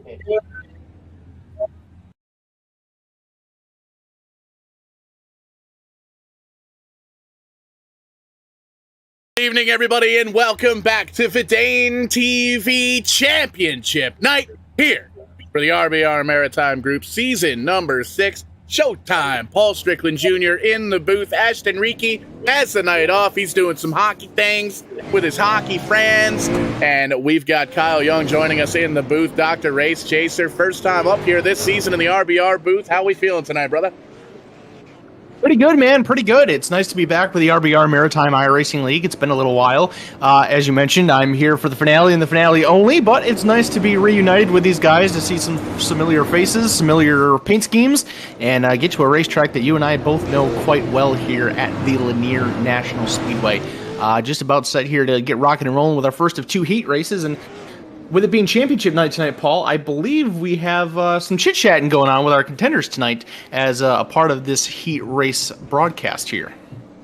Good evening, everybody, and welcome back to Vidane TV Championship Night here for the RBR Maritime Group Season number 6. Showtime. Paul Strickland Jr. in the booth. Ashton Reiki has the night off. He's doing some hockey things with his hockey friends. And we've got Kyle Young joining us in the booth. Dr. Race Chaser, first time up here this season in the RBR booth. How are we feeling tonight, brother? Pretty good, man. Pretty good. It's nice to be back with the RBR Maritime iRacing League. It's been a little while. As you mentioned, I'm here for the finale and the finale only, but it's nice to be reunited with these guys to see some familiar faces, familiar paint schemes, and get to a racetrack that you and I both know quite well here at the Lanier National Speedway. Just about set here to get rocking and rolling with our first of 2 heat races, and with it being championship night tonight, Paul, I believe we have some chit-chatting going on with our contenders tonight as a part of this heat race broadcast here.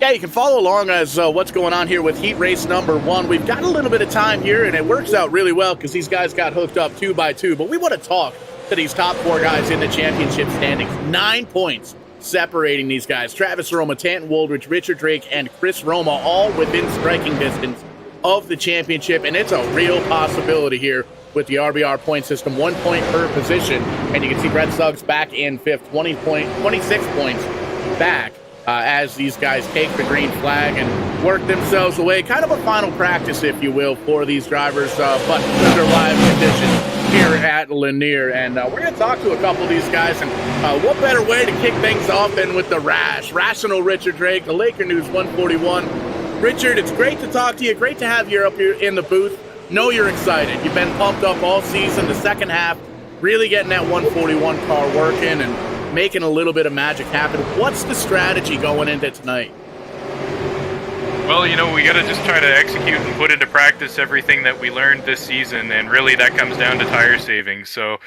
Yeah, you can follow along as what's going on here with heat race number 1. We've got a little bit of time here, and it works out really well because these guys got hooked up 2 by 2. But we want to talk to these top 4 guys in the championship standings. 9 points separating these guys. Travis Roma, Tanton Woolridge, Richard Drake, and Chris Roma all within striking distance of the championship, and it's a real possibility here with the RBR point system. 1 point per position, and you can see Brett Suggs back in 5th, 26 points back as these guys take the green flag and work themselves away. Kind of a final practice, if you will, for these drivers, but under live conditions here at Lanier. And we're going to talk to a couple of these guys, and what better way to kick things off than with the Rational Richard Drake, the Laker News 141. Richard, it's great to talk to you. Great to have you up here in the booth. Know you're excited. You've been pumped up all season. The second half, really getting that 141 car working and making a little bit of magic happen. What's the strategy going into tonight? Well, you know, we got to just try to execute and put into practice everything that we learned this season, and really that comes down to tire savings. So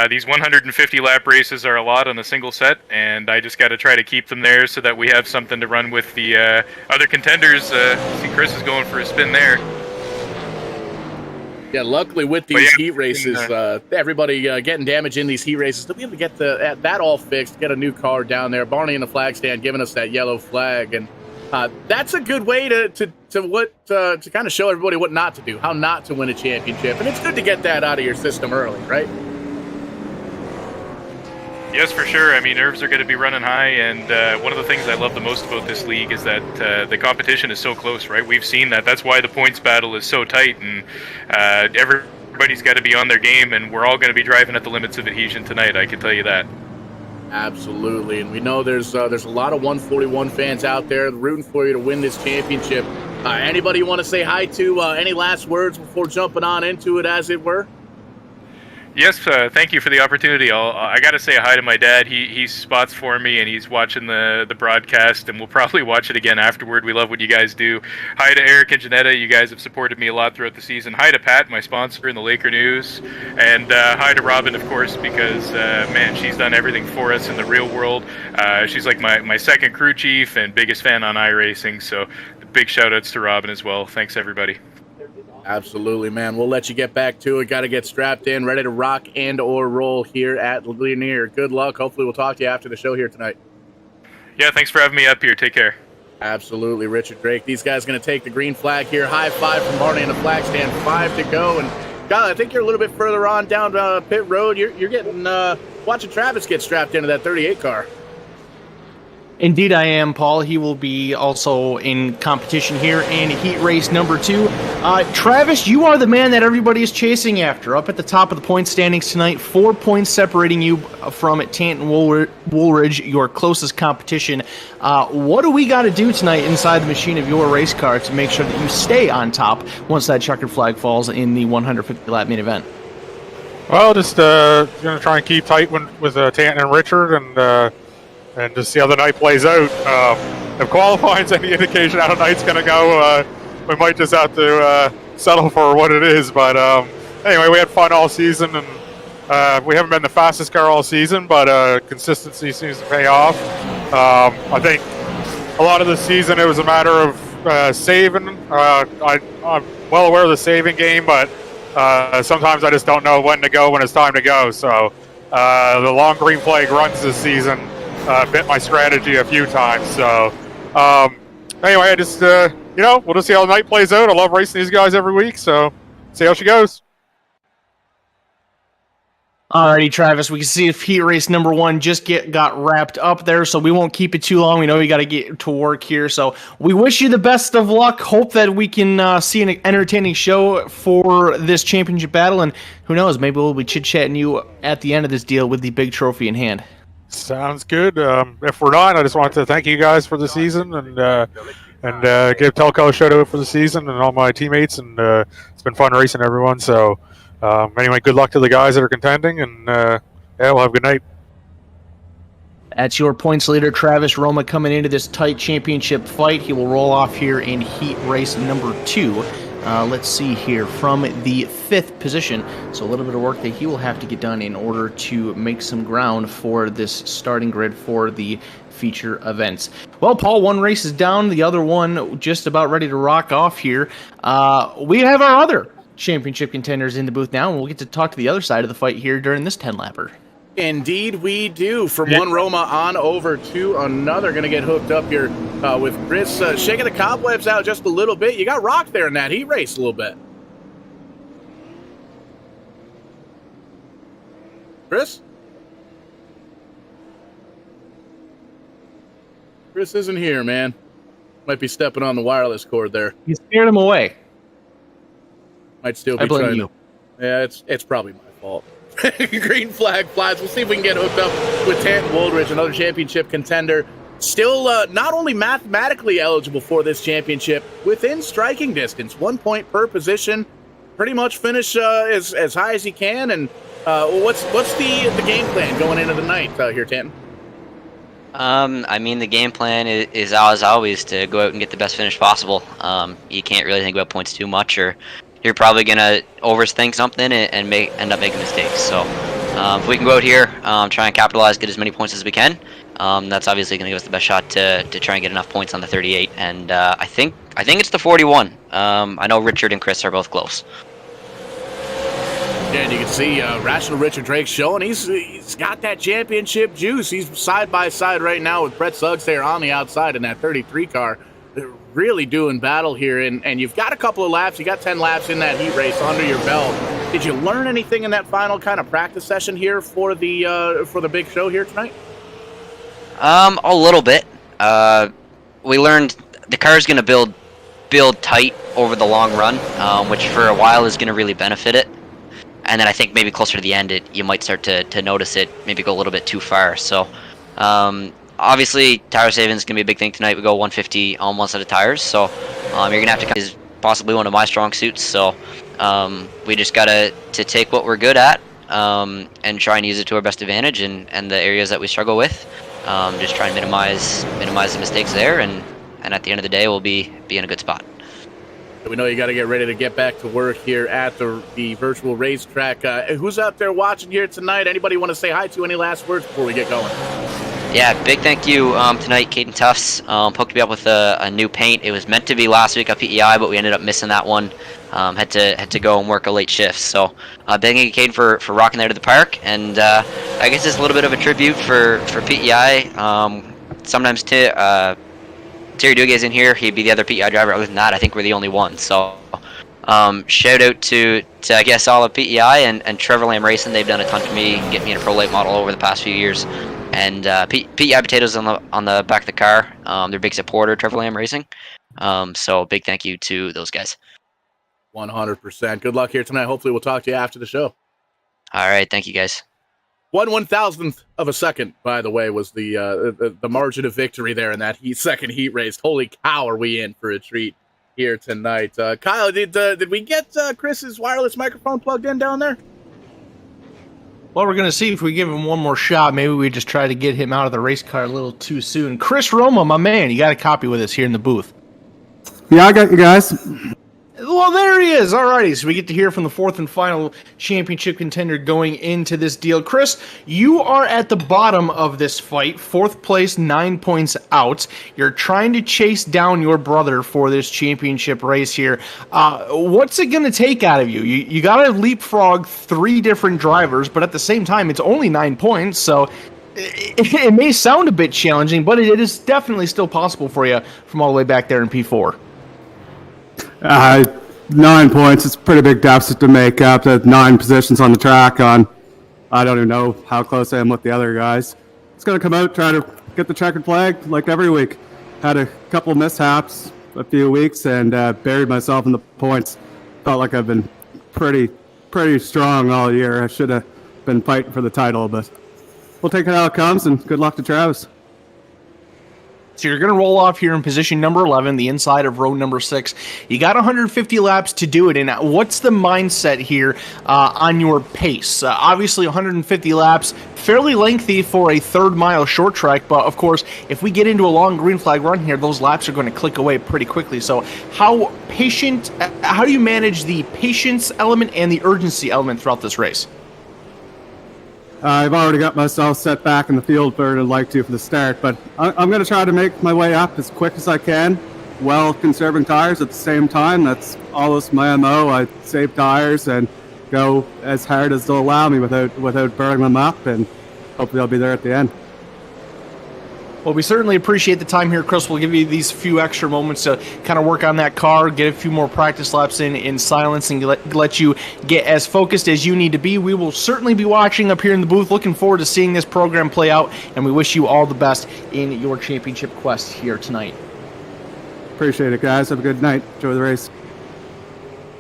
these 150 lap races are a lot on a single set, and I just got to try to keep them there so that we have something to run with the other contenders. See, Chris is going for a spin there. Yeah, luckily with these heat races, everybody getting damage in these heat races, to be able to get that all fixed, get a new car down there. Barney in the flag stand giving us that yellow flag, and that's a good way to kind of show everybody what not to do, how not to win a championship. And it's good to get that out of your system early, right? Yes, for sure. I mean, nerves are going to be running high, and one of the things I love the most about this league is that the competition is so close, right? We've seen that. That's why the points battle is so tight, and everybody's got to be on their game, and we're all going to be driving at the limits of adhesion tonight, I can tell you that. Absolutely, and we know there's a lot of 141 fans out there rooting for you to win this championship. Anybody you want to say hi to? Any last words before jumping on into it, as it were? Yes, thank you for the opportunity. I got to say hi to my dad. He spots for me, and he's watching the broadcast, and we'll probably watch it again afterward. We love what you guys do. Hi to Eric and Janetta. You guys have supported me a lot throughout the season. Hi to Pat, my sponsor in the Laker News. And hi to Robin, of course, because, man, she's done everything for us in the real world. She's like my second crew chief and biggest fan on iRacing, so big shout-outs to Robin as well. Thanks, everybody. Absolutely, man. We'll let you get back to it. Got to get strapped in, ready to rock and or roll here at Lanier. Good luck. Hopefully we'll talk to you after the show here tonight. Yeah, thanks for having me up here. Take care. Absolutely, Richard Drake. These guys going to take the green flag here. High five from Barney in the flag stand. 5 to go. And, Kyle, I think you're a little bit further on down pit road. You're getting watching Travis get strapped into that 38 car. Indeed I am, Paul. He will be also in competition here in heat race number 2. Travis, you are the man that everybody is chasing after. Up at the top of the point standings tonight, 4 points separating you from Tanton Woolridge, your closest competition. What do we got to do tonight inside the machine of your race car to make sure that you stay on top once that checkered flag falls in the 150-lap main event? Well, just going to try and keep tight with Tanton and Richard, and just see how the night plays out. If qualifying's any indication how the night's going to go, we might just have to settle for what it is. But anyway, we had fun all season, and we haven't been the fastest car all season, but consistency seems to pay off. I think a lot of the season it was a matter of saving. I'm well aware of the saving game, but sometimes I just don't know when to go when it's time to go. So the long green flag runs this season bit my strategy a few times. So anyway, I just we'll just see how the night plays out. I love racing these guys every week, so see how she goes. Alrighty, Travis, we can see if heat race number 1 just got wrapped up there, so we won't keep it too long. We know you got to get to work here, so we wish you the best of luck. Hope that we can see an entertaining show for this championship battle, and who knows, maybe we'll be chit-chatting you at the end of this deal with the big trophy in hand. Sounds good. If we're not, I just wanted to thank you guys for the season and give Telco a shout out for the season and all my teammates, and it's been fun racing everyone. So anyway, good luck to the guys that are contending, and we'll have a good night. That's your points leader, Travis Roma, coming into this tight championship fight. He will roll off here in heat race number 2. Let's see here, from the 5th position. So a little bit of work that he will have to get done in order to make some ground for this starting grid for the feature events. Well, Paul, one race is down, the other one just about ready to rock off here. We have our other championship contenders in the booth now, and we'll get to talk to the other side of the fight here during this 10-lapper. Indeed we do. From one Roma on over to another. Going to get hooked up here with Chris shaking the cobwebs out just a little bit. You got rocked there in that heat race a little bit. Chris? Chris isn't here, man. Might be stepping on the wireless cord there. You scared him away. Might still be I blame trying you. Yeah, it's probably my fault. Green flag flies. We'll see if we can get hooked up with Tanton Woldridge, another championship contender. Still not only mathematically eligible for this championship, within striking distance, 1 point per position. Pretty much finish as high as he can. And what's the game plan going into the night here, Tanton? I mean, the game plan is as always to go out and get the best finish possible. You can't really think about points too much, or you're probably going to overthink something and end up making mistakes. So if we can go out here, try and capitalize, get as many points as we can, that's obviously going to give us the best shot to try and get enough points on the 38. And I think it's the 41. I know Richard and Chris are both close. Yeah, and you can see Rational Richard Drake showing he's got that championship juice. He's side by side right now with Brett Suggs there on the outside in that 33 car. They're really doing battle here, and you've got a couple of laps. You got 10 laps in that heat race under your belt. Did you learn anything in that final kind of practice session here for the big show here tonight? A little bit. We learned the car is going to build tight over the long run, which for a while is going to really benefit it. And then I think maybe closer to the end, you might start to notice it maybe go a little bit too far. So obviously, tire saving is going to be a big thing tonight. We go 150 on one set of tires, so you're going to have to is possibly one of my strong suits. So we just got to take what we're good at and try and use it to our best advantage, and the areas that we struggle with, just try and minimize the mistakes there, and at the end of the day, we'll be in a good spot. We know you got to get ready to get back to work here at the virtual racetrack. Who's out there watching here tonight? Anybody want to say hi to? Any last words before we get going? Yeah, big thank you tonight, Caden Tufts. Hooked me up with a new paint. It was meant to be last week at PEI, but we ended up missing that one. Had to go and work a late shift. So big thank you, Caden, for rocking there to the park. And I guess it's a little bit of a tribute for PEI. Sometimes Terry Duguay's in here. He'd be the other PEI driver. Other than that, I think we're the only one. So shout out to I guess all of PEI and Trevor Lamb Racing. They've done a ton for me, get me in a pro late model over the past few years. And PEI Potatoes on the back of the car. They're a big supporter of Trevor Lamb Racing. So big thank you to those guys. 100%. Good luck here tonight. Hopefully we'll talk to you after the show. All right, thank you guys. 1/1000th of a second, by the way, was the margin of victory there in that second heat race. Holy cow, are we in for a treat here tonight. Kyle, did we get Chris's wireless microphone plugged in down there? Well, we're going to see if we give him one more shot. Maybe we just try to get him out of the race car a little too soon. Chris Roma, my man, you got a copy with us here in the booth. Yeah, I got you guys. Well, well, there he is. Alrighty, so we get to hear from the fourth and final championship contender going into this deal. Chris, you are at the bottom of this fight, fourth place, 9 points out. You're trying to chase down your brother for this championship race here. What's it going to take out of you? You got to leapfrog 3 different drivers, but at the same time, it's only 9 points, so it may sound a bit challenging, but it is definitely still possible for you from all the way back there in P4. 9 points. It's a pretty big deficit to make up. 9 positions on the track on. I don't even know how close I am with the other guys. It's going to come out, try to get the checkered flag like every week. Had a couple mishaps a few weeks and buried myself in the points. Felt like I've been pretty strong all year. I should have been fighting for the title, but we'll take it how it comes, and good luck to Travis. So you're going to roll off here in position number 11, the inside of row number 6. You got 150 laps to do it in. What's the mindset here on your pace? Obviously, 150 laps, fairly lengthy for a third-mile short track, but of course, if we get into a long green flag run here, those laps are going to click away pretty quickly. So how do you manage the patience element and the urgency element throughout this race? I've already got myself set back in the field where I'd like to for the start, but I'm going to try to make my way up as quick as I can while conserving tires at the same time. That's always my MO. I save tires and go as hard as they'll allow me without burning them up, and hopefully I'll be there at the end. Well, we certainly appreciate the time here, Chris. We'll give you these few extra moments to kind of work on that car, get a few more practice laps in silence, and let you get as focused as you need to be. We will certainly be watching up here in the booth. Looking forward to seeing this program play out, and we wish you all the best in your championship quest here tonight. Appreciate it, guys. Have a good night. Enjoy the race.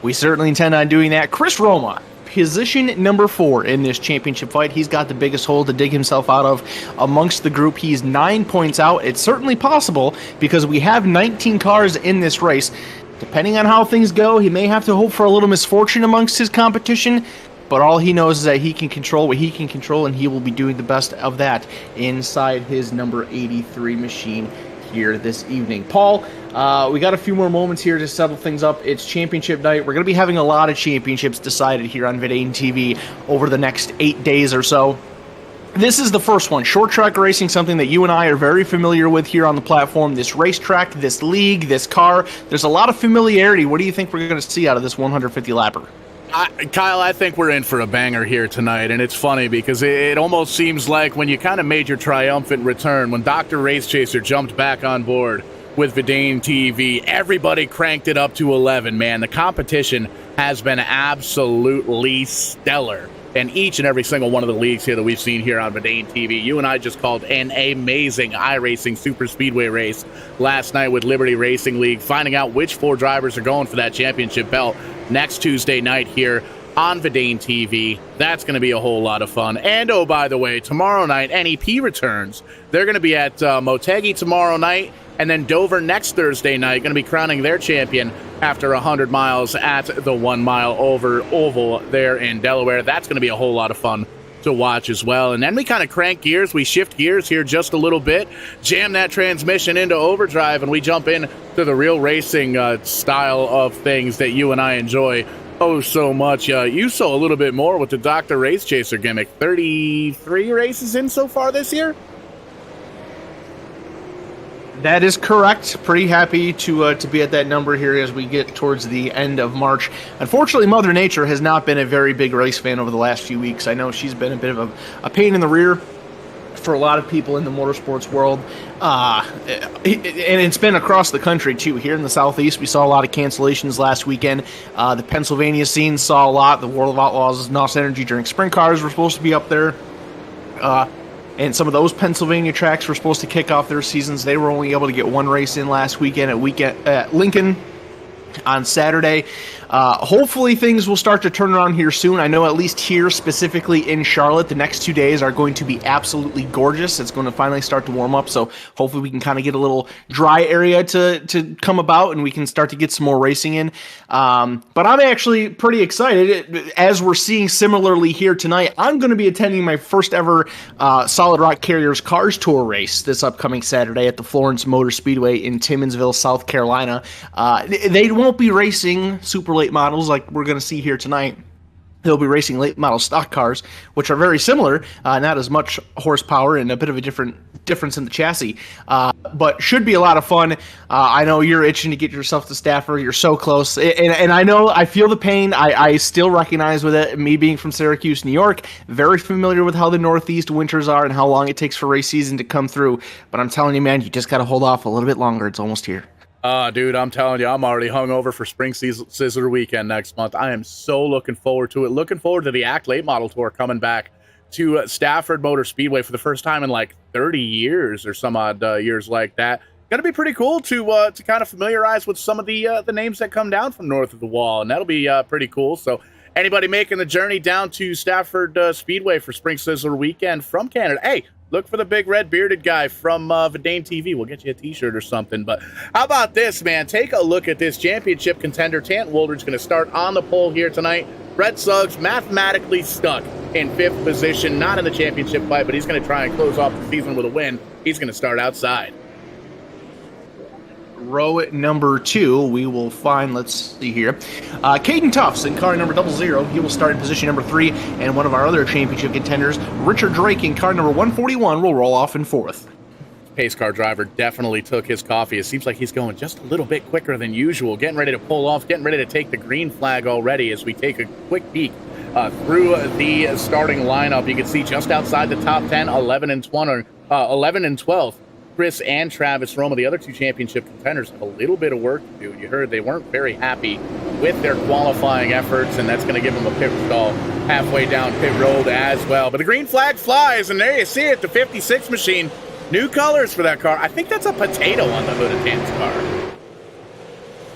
We certainly intend on doing that. Chris Roma, position number 4 in this championship fight. He's got the biggest hole to dig himself out of amongst the group. He's 9 points out. It's certainly possible because we have 19 cars in this race. Depending on how things go, he may have to hope for a little misfortune amongst his competition, but all he knows is that he can control what he can control, and he will be doing the best of that inside his number 83 machine here this evening. Paul, we got a few more moments here to settle things up. It's championship night. We're going to be having a lot of championships decided here on Verdane TV over the next 8 days or so. This is the first one. Short track racing, something that you and I are very familiar with here on the platform. This racetrack, this league, this car. There's a lot of familiarity. What do you think we're going to see out of this 150 lapper? Kyle, I think we're in for a banger here tonight, and it's funny because it almost seems like when you kind of made your triumphant return, when Dr. Race Chaser jumped back on board with Verdane TV, everybody cranked it up to 11, man. The competition has been absolutely stellar in each and every single one of the leagues here that we've seen here on Verdane TV. You and I just called an amazing iRacing Super Speedway race last night with Liberty Racing League, finding out which 4 drivers are going for that championship belt next Tuesday night here on Verdane TV. That's going to be a whole lot of fun. And, oh, by the way, tomorrow night, NEP returns. They're going to be at Motegi tomorrow night, and then Dover next Thursday night, going to be crowning their champion after 100 miles at the 1 mile oval there in Delaware. That's going to be a whole lot of fun to watch as well. And then we kind of crank gears. We shift gears here just a little bit, jam that transmission into overdrive, and we jump in to the real racing style of things that you and I enjoy so much. You saw a little bit more with the Dr. Race Chaser gimmick. 33 races in so far this year? That is correct. Pretty happy to be at that number here as we get towards the end of March. Unfortunately, Mother Nature has not been a very big race fan over the last few weeks. I know she's been a bit of a pain in the rear for a lot of people in the motorsports world. And it's been across the country, too. Here in the Southeast, we saw a lot of cancellations last weekend. The Pennsylvania scene saw a lot. The World of Outlaws, NOS Energy Drink Sprint cars were supposed to be up there. And some of those Pennsylvania tracks were supposed to kick off their seasons. They were only able to get one race in last weekend at Lincoln on Saturday. Hopefully things will start to turn around here soon. I know at least here, specifically in Charlotte, the next 2 days are going to be absolutely gorgeous. It's going to finally start to warm up, so hopefully we can kind of get a little dry area to come about and we can start to get some more racing in. But I'm actually pretty excited. As we're seeing similarly here tonight, I'm going to be attending my first ever Solid Rock Carriers Cars Tour race this upcoming Saturday at the Florence Motor Speedway in Timmonsville, South Carolina. They won't be racing super late models like we're going to see here tonight. They'll be racing late model stock cars, which are very similar, not as much horsepower and a bit of a difference in the chassis, but should be a lot of fun. I know you're itching to get yourself to Stafford. You're so close, and I feel the pain. I still recognize with it, me being from Syracuse, New York, very familiar with how the Northeast winters are and how long it takes for race season to come through. But I'm telling you, man, you just got to hold off a little bit longer. It's almost here. Dude, I'm telling you, I'm already hungover for Spring Sizzler weekend next month. I am so looking forward to it. Looking forward to the ACT Late Model Tour coming back to Stafford Motor Speedway for the first time in like 30 years or some odd years like that. Gonna be pretty cool to kind of familiarize with some of the names that come down from north of the wall, and that'll be pretty cool. So anybody making the journey down to Stafford Speedway for Spring Sizzler weekend from Canada, hey, look for the big red bearded guy from Verdane TV. We'll get you a t-shirt or something. But how about this, man? Take a look at this championship contender. Tanton Woldridge going to start on the pole here tonight. Brett Suggs mathematically stuck in 5th position, not in the championship fight, but he's going to try and close off the season with a win. He's going to start outside. Row number 2, we will find, let's see here, Caden Tufts in car number 00. He will start in position number 3, and one of our other championship contenders, Richard Drake in car number 141, will roll off in 4th. Pace car driver definitely took his coffee. It seems like he's going just a little bit quicker than usual, getting ready to pull off, getting ready to take the green flag already as we take a quick peek through the starting lineup. You can see just outside the top 10, 11 and 12th. Chris and Travis Roma, the other 2 championship contenders, have a little bit of work to do. You heard they weren't very happy with their qualifying efforts, and that's going to give them a pit stall halfway down pit road as well. But the green flag flies, and there you see it, the 56 machine. New colors for that car. I think that's a potato on the hood of Tan's car.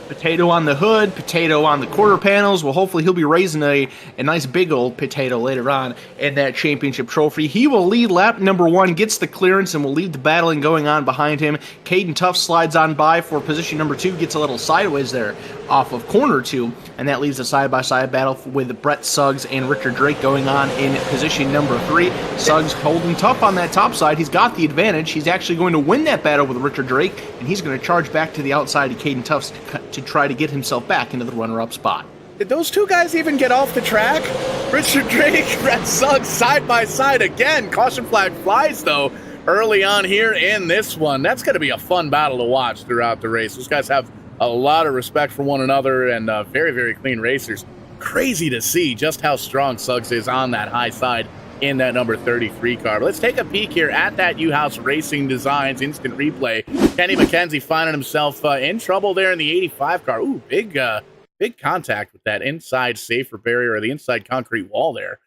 Potato on the hood, potato on the quarter panels. Well, hopefully he'll be raising a nice big old potato later on in that championship trophy. He will lead lap number 1, gets the clearance, and will leave the battling going on behind him. Caden Tufts slides on by for position number 2, gets a little sideways there off of corner 2, and that leaves a side-by-side battle with Brett Suggs and Richard Drake going on in position number 3. Suggs holding tough on that top side. He's got the advantage. He's actually going to win that battle with Richard Drake, and he's going to charge back to the outside of Caden Tufts to try to get himself back into the runner-up spot. Did those 2 guys even get off the track? Richard Drake, Brett Suggs, side by side again. Caution flag flies, though, early on here in this one. That's going to be a fun battle to watch throughout the race. Those guys have a lot of respect for one another and very, very clean racers. Crazy to see just how strong Suggs is on that high side in that number 33 car. But let's take a peek here at that U-House Racing Designs instant replay. Kenny McKenzie finding himself in trouble there in the 85 car. Ooh, big contact with that inside safer barrier or the inside concrete wall there.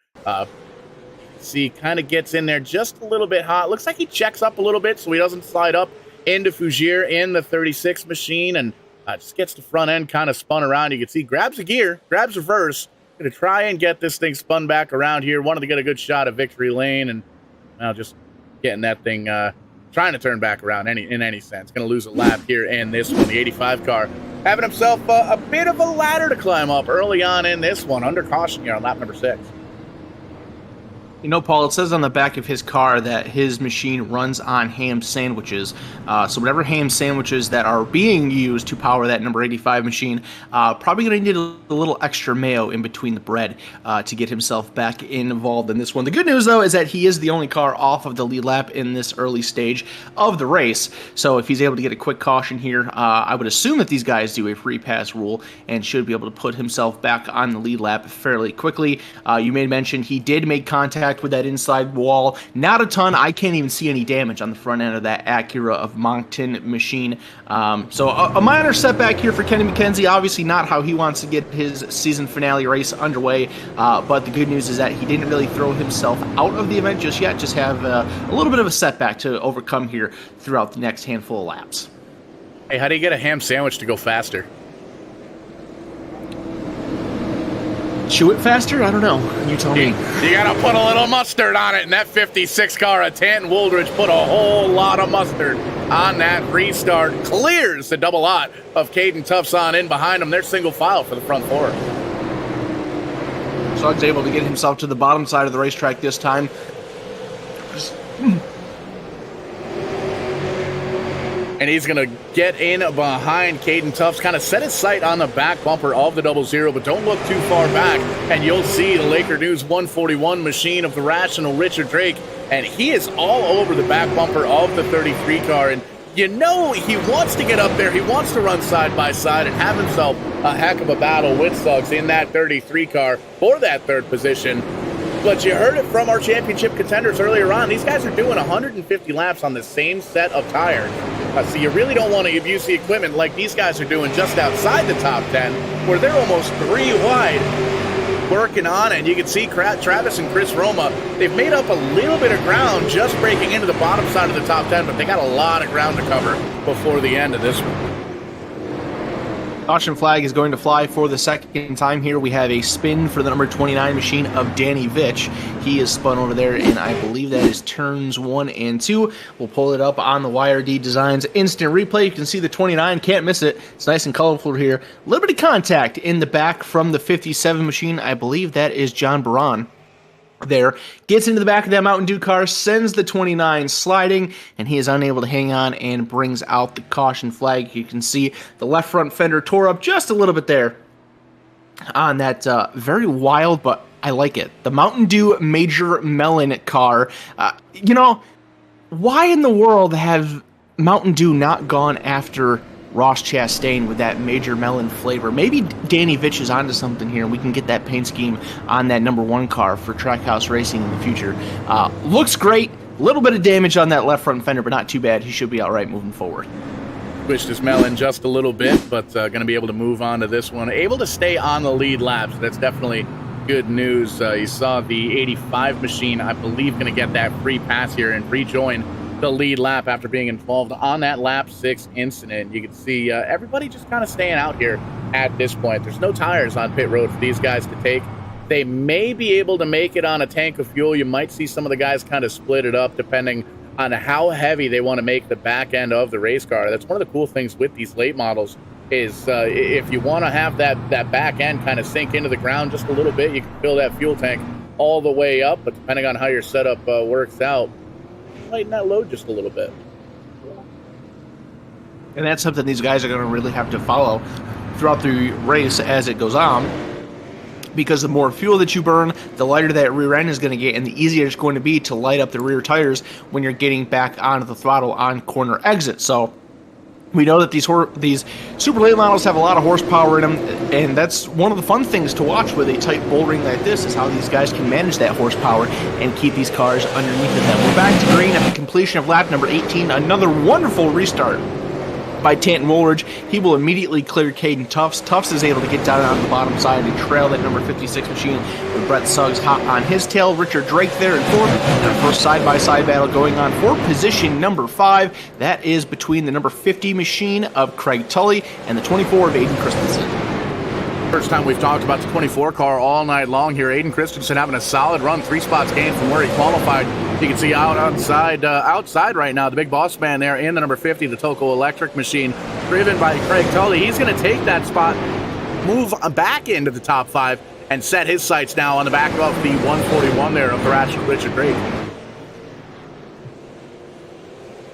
See, kind of gets in there just a little bit hot. Looks like he checks up a little bit so he doesn't slide up into Fougere in the 36 machine, and just gets the front end kind of spun around. You can see grabs a gear, grabs reverse, going to try and get this thing spun back around here. Wanted to get a good shot of victory lane, and now just getting that thing, trying to turn back around in any sense. Going to lose a lap here in this one. The 85 car having himself a bit of a ladder to climb up early on in this one. Under caution here on lap number 6. You know, Paul, it says on the back of his car that his machine runs on ham sandwiches. So whatever ham sandwiches that are being used to power that number 85 machine, probably going to need a little extra mayo in between the bread to get himself back involved in this one. The good news, though, is that he is the only car off of the lead lap in this early stage of the race. So if he's able to get a quick caution here, I would assume that these guys do a free pass rule and should be able to put himself back on the lead lap fairly quickly. You made mention he did make contact with that inside wall. Not a ton. I can't even see any damage on the front end of that Acura of Moncton machine. So a minor setback here for Kenny McKenzie. Obviously not how he wants to get his season finale race underway. But the good news is that he didn't really throw himself out of the event just yet. Just have a little bit of a setback to overcome here throughout the next handful of laps. Hey, how do you get a ham sandwich to go faster? Chew it faster? I don't know. You tell me. You gotta put a little mustard on it, and that 56 car of Tanton Woldridge put a whole lot of mustard on that restart. Clears the double lot of Caden Tufts on in behind him. They're single file for the front 4. Suggs able to get himself to the bottom side of the racetrack this time. And he's going to get in behind Caden Tufts, kind of set his sight on the back bumper of the 00, but don't look too far back, and you'll see the Laker News 141 machine of the Rational Richard Drake, and he is all over the back bumper of the 33 car, and you know he wants to get up there. He wants to run side by side and have himself a heck of a battle with Suggs in that 33 car for that third position. But you heard it from our championship contenders earlier on. These guys are doing 150 laps on the same set of tires. So you really don't want to abuse the equipment like these guys are doing just outside the top 10, where they're almost 3 wide working on it. You can see Travis and Chris Roma, they've made up a little bit of ground just breaking into the bottom side of the top 10, but they got a lot of ground to cover before the end of this one. Caution flag is going to fly for the second time here. We have a spin for the number 29 machine of Danny Vitch. He is spun over there, and I believe that is turns 1 and 2. We'll pull it up on the YRD Designs instant replay. You can see the 29, can't miss it. It's nice and colorful here. A little bit of contact in the back from the 57 machine. I believe that is John Baran. There, gets into the back of that Mountain Dew car, sends the 29 sliding, and he is unable to hang on and brings out the caution flag. You can see the left front fender tore up just a little bit there on that very wild, but I like it. The Mountain Dew Major Melon car. Why in the world have Mountain Dew not gone after Ross Chastain with that Major Melon flavor? Maybe Danny Vitch is onto something here, and we can get that paint scheme on that number 1 car for Trackhouse Racing in the future. Looks great. A little bit of damage on that left front fender, but not too bad. He should be all right moving forward. Squished his melon just a little bit, but going to be able to move on to this one. Able to stay on the lead lap, so that's definitely good news. You saw the 85 machine, I believe, going to get that free pass here and rejoin the lead lap after being involved on that lap 6 incident. You can see everybody just kind of staying out here at this point. There's no tires on pit road for these guys to take. They may be able to make it on a tank of fuel. You might see some of the guys kind of split it up depending on how heavy they want to make the back end of the race car. That's one of the cool things with these late models is if you want to have that back end kind of sink into the ground just a little bit, you can fill that fuel tank all the way up, but depending on how your setup works out, lighten that load just a little bit. And that's something these guys are going to really have to follow throughout the race as it goes on, because the more fuel that you burn, the lighter that rear end is going to get, and the easier it's going to be to light up the rear tires when you're getting back onto the throttle on corner exit. So we know that these super late models have a lot of horsepower in them, and that's one of the fun things to watch with a tight bull ring like this, is how these guys can manage that horsepower and keep these cars underneath of them. We're back to green at the completion of lap number 18. Another wonderful restart by Tanton Woolridge. He will immediately clear Caden Tufts. Tufts is able to get down on the bottom side and trail that number 56 machine with Brett Suggs hot on his tail. Richard Drake there in 4th. And a first side-by-side battle going on for position number 5. That is between the number 50 machine of Craig Tully and the 24 of Aiden Christensen. First time we've talked about the 24 car all night long here. Aiden Christensen having a solid run, 3 spots gained from where he qualified. You can see outside right now, the big boss man there in the number 50, the Toco Electric machine, driven by Craig Tully. He's going to take that spot, move back into the top 5, and set his sights now on the back of the 141 there of the Rational Richard Drake.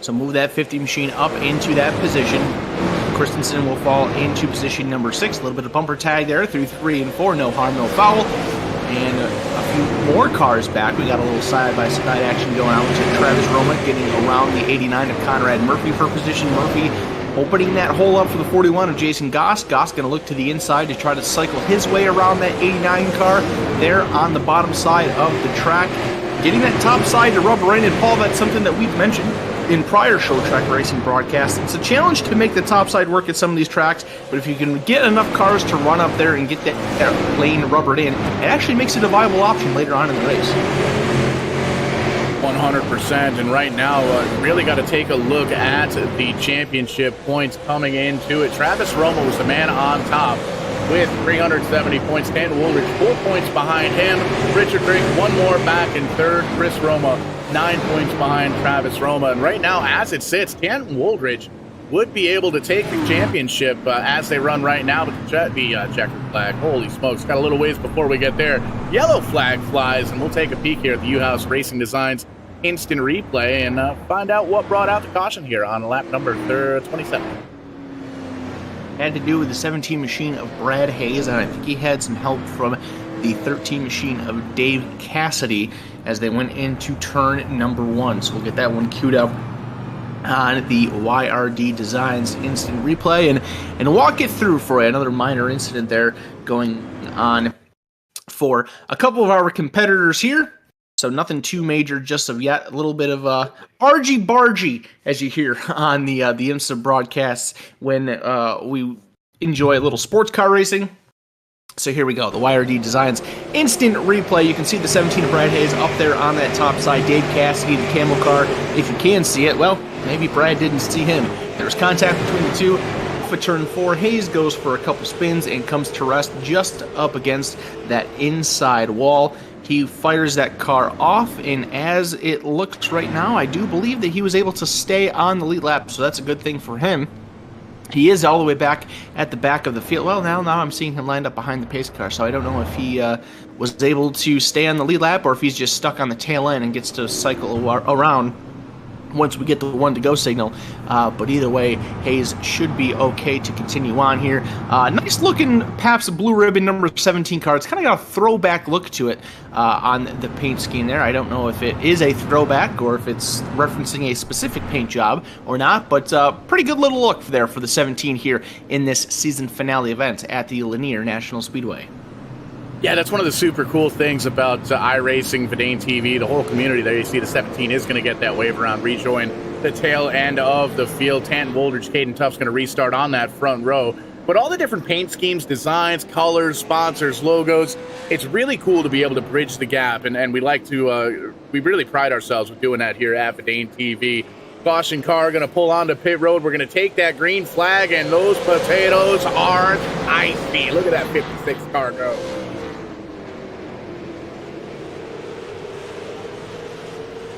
So move that 50 machine up into that position. Christensen will fall into position number 6. A little bit of bumper tag there through 3 and 4. No harm, no foul. And a few more cars back. We got a little side-by-side action going on with Travis Roma getting around the 89 of Conrad Murphy for position. Murphy opening that hole up for the 41 of Jason Goss. Goss going to look to the inside to try to cycle his way around that 89 car there on the bottom side of the track. Getting that top side to rubber in, and Paul, that's something that we've mentioned in prior show track racing broadcasts. It's a challenge to make the topside work at some of these tracks, but if you can get enough cars to run up there and get that lane rubbered in, it actually makes it a viable option later on in the race. 100%, and right now, really got to take a look at the championship points coming into it. Travis Roma was the man on top with 370 points. Tanton Woolridge 4 points behind him. Richard Drake 1 more back in 3rd. Chris Roma 9 points behind Travis Roma. And right now, as it sits, Tanton Woolridge would be able to take the championship as they run right now. But the checkered flag, holy smokes, got a little ways before we get there. Yellow flag flies, and we'll take a peek here at the U-House Racing Designs instant replay and find out what brought out the caution here on lap number 27. Had to do with the 17 machine of Brad Hayes, and I think he had some help from the 13 machine of Dave Cassidy as they went into turn number 1. So we'll get that one queued up on the YRD Designs instant replay and walk it through for you. Another minor incident there going on for a couple of our competitors here. So nothing too major just of yet. A little bit of argy-bargy, as you hear on the IMSA broadcasts when we enjoy a little sports car racing. So here we go, the YRD Designs instant replay. You can see the 17 of Brad Hayes up there on that top side. Dave Cassidy, the camel car. If you can see it, well, maybe Brad didn't see him. There's contact between the two. For turn 4, Hayes goes for a couple spins and comes to rest just up against that inside wall. He fires that car off, and as it looks right now, I do believe that he was able to stay on the lead lap, so that's a good thing for him. He is all the way back at the back of the field. Well, now I'm seeing him lined up behind the pace car, so I don't know if he was able to stay on the lead lap or if he's just stuck on the tail end and gets to cycle around once we get the one to go signal. But either way, Hayes should be okay to continue on here. Nice looking Pabst Blue Ribbon number 17 car. It's kind of got a throwback look to it on the paint scheme there. I don't know if it is a throwback or if it's referencing a specific paint job or not, but pretty good little look there for the 17 here in this season finale event at the Lanier National Speedway. Yeah, that's one of the super cool things about iRacing, Verdane TV, the whole community there. You see the 17 is going to get that wave around, rejoin the tail end of the field. Tanton Woldridge, Caden Tuff's going to restart on that front row. But all the different paint schemes, designs, colors, sponsors, logos, it's really cool to be able to bridge the gap. And we like to, we really pride ourselves with doing that here at Verdane TV. Caution car going to pull onto pit road. We're going to take that green flag, and those potatoes are icy. Look at that 56 car go.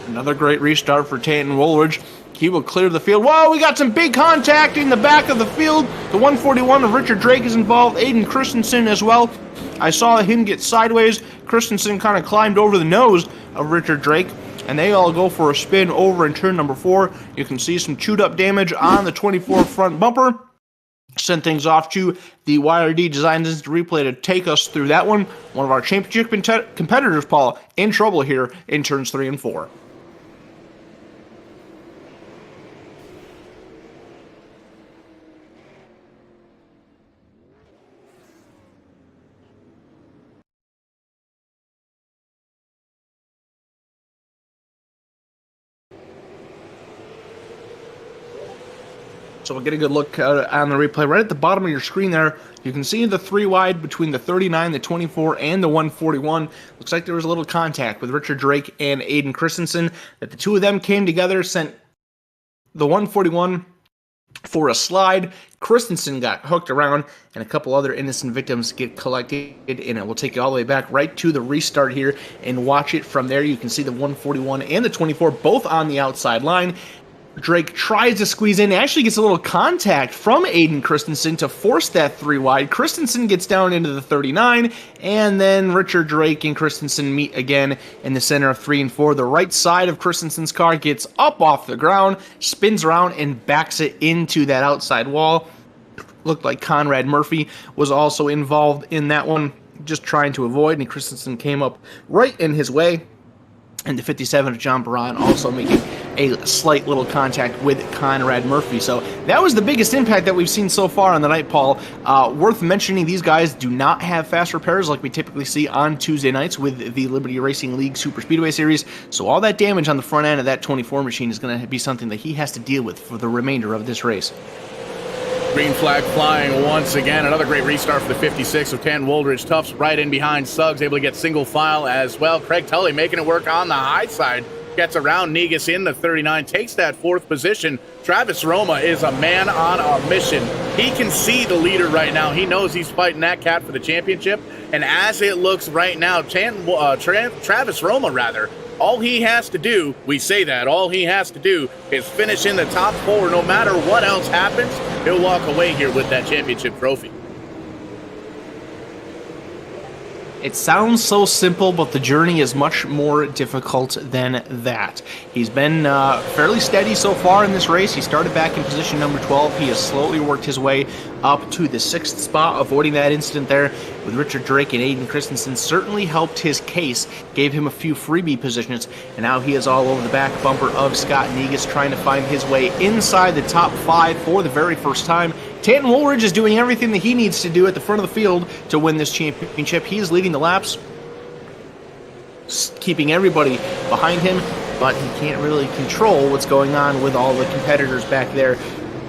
Another great restart for Tanton Woolridge. He will clear the field. Whoa, we got some big contact in the back of the field. The 141 of Richard Drake is involved. Aiden Christensen as well. I saw him get sideways. Christensen kind of climbed over the nose of Richard Drake, and they all go for a spin over in turn number 4. You can see some chewed up damage on the 24 front bumper. Send things off to the YRD Designs Instant Replay to take us through that one. One of our championship competitors, Paul, in trouble here in turns 3 and 4. So we'll get a good look on the replay. Right at the bottom of your screen there, you can see the 3 wide between the 39, the 24, and the 141. Looks like there was a little contact with Richard Drake and Aiden Christensen. That the two of them came together, sent the 141 for a slide. Christensen got hooked around, and a couple other innocent victims get collected, and it will take you all the way back right to the restart here and watch it from there. You can see the 141 and the 24 both on the outside line. Drake tries to squeeze in, actually gets a little contact from Aiden Christensen to force that 3 wide. Christensen gets down into the 39, and then Richard Drake and Christensen meet again in the center of 3 and 4. The right side of Christensen's car gets up off the ground, spins around, and backs it into that outside wall. Looked like Conrad Murphy was also involved in that one, just trying to avoid, and Christensen came up right in his way. And the 57 of John Baran also making a slight little contact with Conrad Murphy. So that was the biggest impact that we've seen so far on the night, Paul. Worth mentioning, these guys do not have fast repairs like we typically see on Tuesday nights with the Liberty Racing League Super Speedway Series. So all that damage on the front end of that 24 machine is going to be something that he has to deal with for the remainder of this race. Green flag flying once again. Another great restart for the 56 of Tanton Woldridge. Tuff's right in behind Suggs, able to get single file as well. Craig Tully making it work on the high side. Gets around Negus in the 39, takes that 4th position. Travis Roma is a man on a mission. He can see the leader right now. He knows he's fighting that cat for the championship. And as it looks right now, Travis Roma, all he has to do, all he has to do is finish in the top 4. No matter what else happens, he'll walk away here with that championship trophy. It sounds so simple, but the journey is much more difficult than that. He's been fairly steady so far in this race. He started back in position number 12. He has slowly worked his way up to the 6th spot, avoiding that incident there with Richard Drake and Aiden Christensen. Certainly helped his case, gave him a few freebie positions, and now he is all over the back bumper of Scott Negus, trying to find his way inside the top 5 for the very first time. Tanton Woolridge is doing everything that he needs to do at the front of the field to win this championship. He is leading the laps, keeping everybody behind him, but he can't really control what's going on with all the competitors back there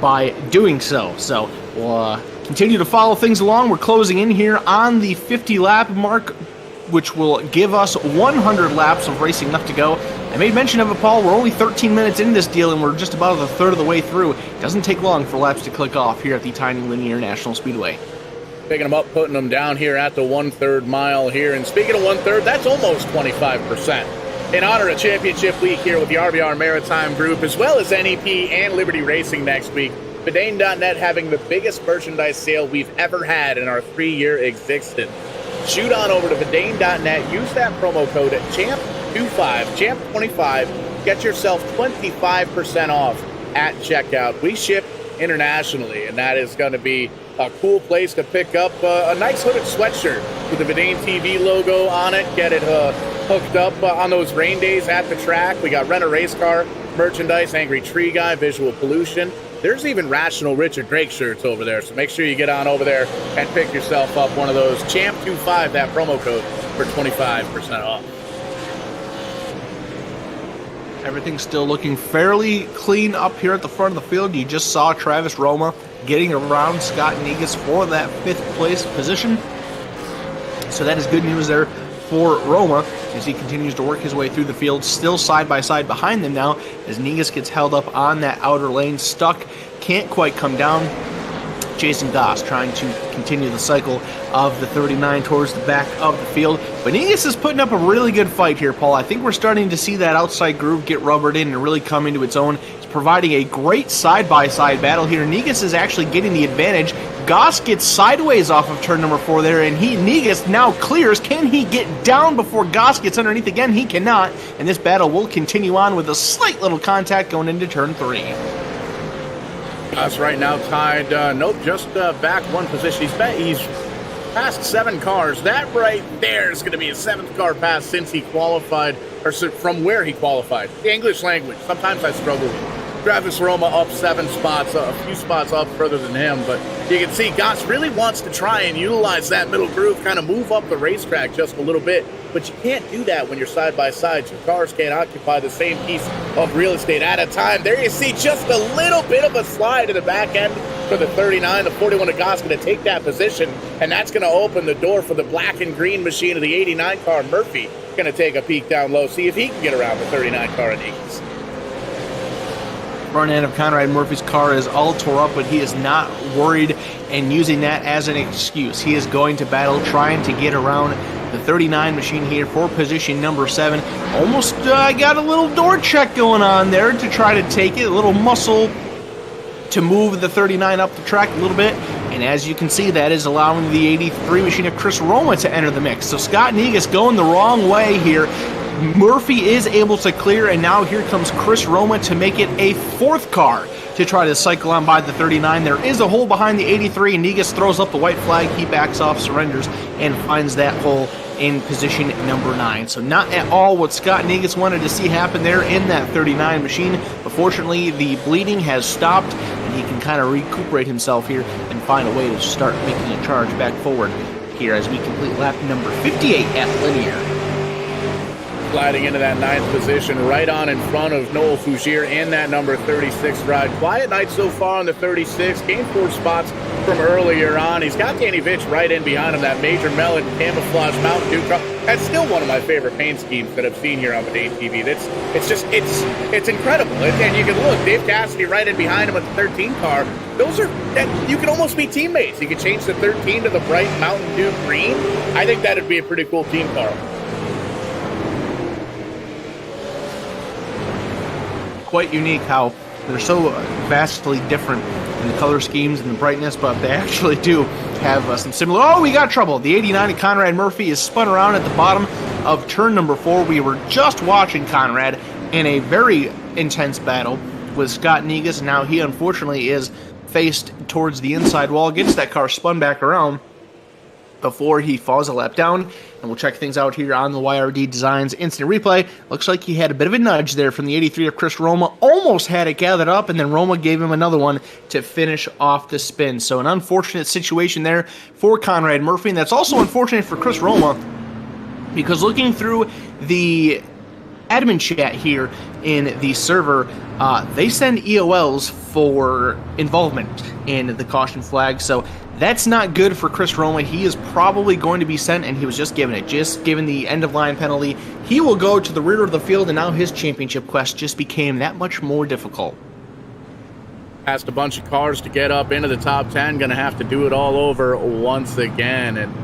by doing so. So we'll continue to follow things along. We're closing in here on the 50-lap mark, which will give us 100 laps of racing left to go. I made mention of it, Paul. We're only 13 minutes into this deal, and we're just about a third of the way through. It doesn't take long for laps to click off here at the tiny Lanier National Speedway. Picking them up, putting them down here at the 1/3 mile here. And speaking of 1/3, that's almost 25%. In honor of Championship Week here with the RBR Maritime Group, as well as NEP and Liberty Racing next week. Verdane.net having the biggest merchandise sale we've ever had in our 3-year existence. Shoot on over to Verdane.net. Use that promo code at CHAMP25, CHAMP25. Get yourself 25% off at checkout. We ship internationally, and that is going to be a cool place to pick up a nice hooded sweatshirt with the Verdane TV logo on it. Get it hooked up on those rain days at the track. We got Rent a Race Car merchandise, Angry Tree Guy, Visual Pollution. There's even Rational Richard Drake shirts over there, so make sure you get on over there and pick yourself up one of those. CHAMP25, that promo code for 25% off. Everything's still looking fairly clean up here at the front of the field. You just saw Travis Roma getting around Scott Negus for that 5th place position. So that is good news there for Roma as he continues to work his way through the field, still side by side behind them now as Negus gets held up on that outer lane, stuck, can't quite come down. Jason Goss trying to continue the cycle of the 39 towards the back of the field. But Negus is putting up a really good fight here, Paul. I think we're starting to see that outside groove get rubbered in and really come into its own. It's providing a great side-by-side battle here. Negus is actually getting the advantage. Goss gets sideways off of turn number 4 there, and Negus now clears. Can he get down before Goss gets underneath again? He cannot, and this battle will continue on with a slight little contact going into turn 3. Us right now tied, just back one position. He's passed 7 cars. That right there is going to be his 7th car pass since he qualified, or from where he qualified. The English language, sometimes I struggle with. Travis Roma up 7 spots, a few spots up further than him, but you can see Goss really wants to try and utilize that middle groove, kind of move up the racetrack just a little bit, but you can't do that when you're side by side. 2 cars can't occupy the same piece of real estate at a time. There you see just a little bit of a slide in the back end for the 39. The 41 of Goss going to take that position, and that's going to open the door for the black and green machine of the 89 car. Murphy going to take a peek down low, see if he can get around the 39 car in Eagles. Front end of Conrad Murphy's car is all tore up, but he is not worried and using that as an excuse. He is going to battle, trying to get around the 39 machine here for position number 7. Almost got a little door check going on there to try to take it, a little muscle to move the 39 up the track a little bit. And as you can see, that is allowing the 83 machine of Chris Roma to enter the mix. So Scott Negus going the wrong way here. Murphy is able to clear, and now here comes Chris Roma to make it a 4th car to try to cycle on by the 39. There is a hole behind the 83, and Negus throws up the white flag. He backs off, surrenders, and finds that hole in position number 9. So not at all what Scott Negus wanted to see happen there in that 39 machine. But fortunately, the bleeding has stopped, and he can kind of recuperate himself here and find a way to start making a charge back forward here as we complete lap number 58 at Lanier. Sliding into that 9th position, right on in front of Noel Fougier in that number 36 ride. Quiet night so far on the 36. Gained 4 spots from earlier on. He's got Danny Vitch right in behind him. That Major Melon camouflage Mountain Dew truck. That's still one of my favorite paint schemes that I've seen here on Verdane TV. It's incredible. And you can look, Dave Cassidy right in behind him with the 13 car. Those are, you can almost be teammates. You could change the 13 to the bright Mountain Dew green. I think that'd be a pretty cool team car. Quite unique how they're so vastly different in the color schemes and the brightness, but they actually do have some similar. Oh, we got trouble. The 89 of Conrad Murphy is spun around at the bottom of turn number 4. We were just watching Conrad in a very intense battle with Scott Negus, and now he unfortunately is faced towards the inside wall, gets that car spun back around before he falls a lap down. And we'll check things out here on the YRD Designs instant replay. Looks like he had a bit of a nudge there from the 83 of Chris Roma. Almost had it gathered up, and then Roma gave him another one to finish off the spin. So an unfortunate situation there for Conrad Murphy, and that's also unfortunate for Chris Roma, because looking through the admin chat here in the server, they send EOLs for involvement in the caution flag, so that's not good for Chris Roma. He is probably going to be sent, and he was just given the end-of-line penalty. He will go to the rear of the field, and now his championship quest just became that much more difficult. Passed a bunch of cars to get up into the top 10, going to have to do it all over once again, and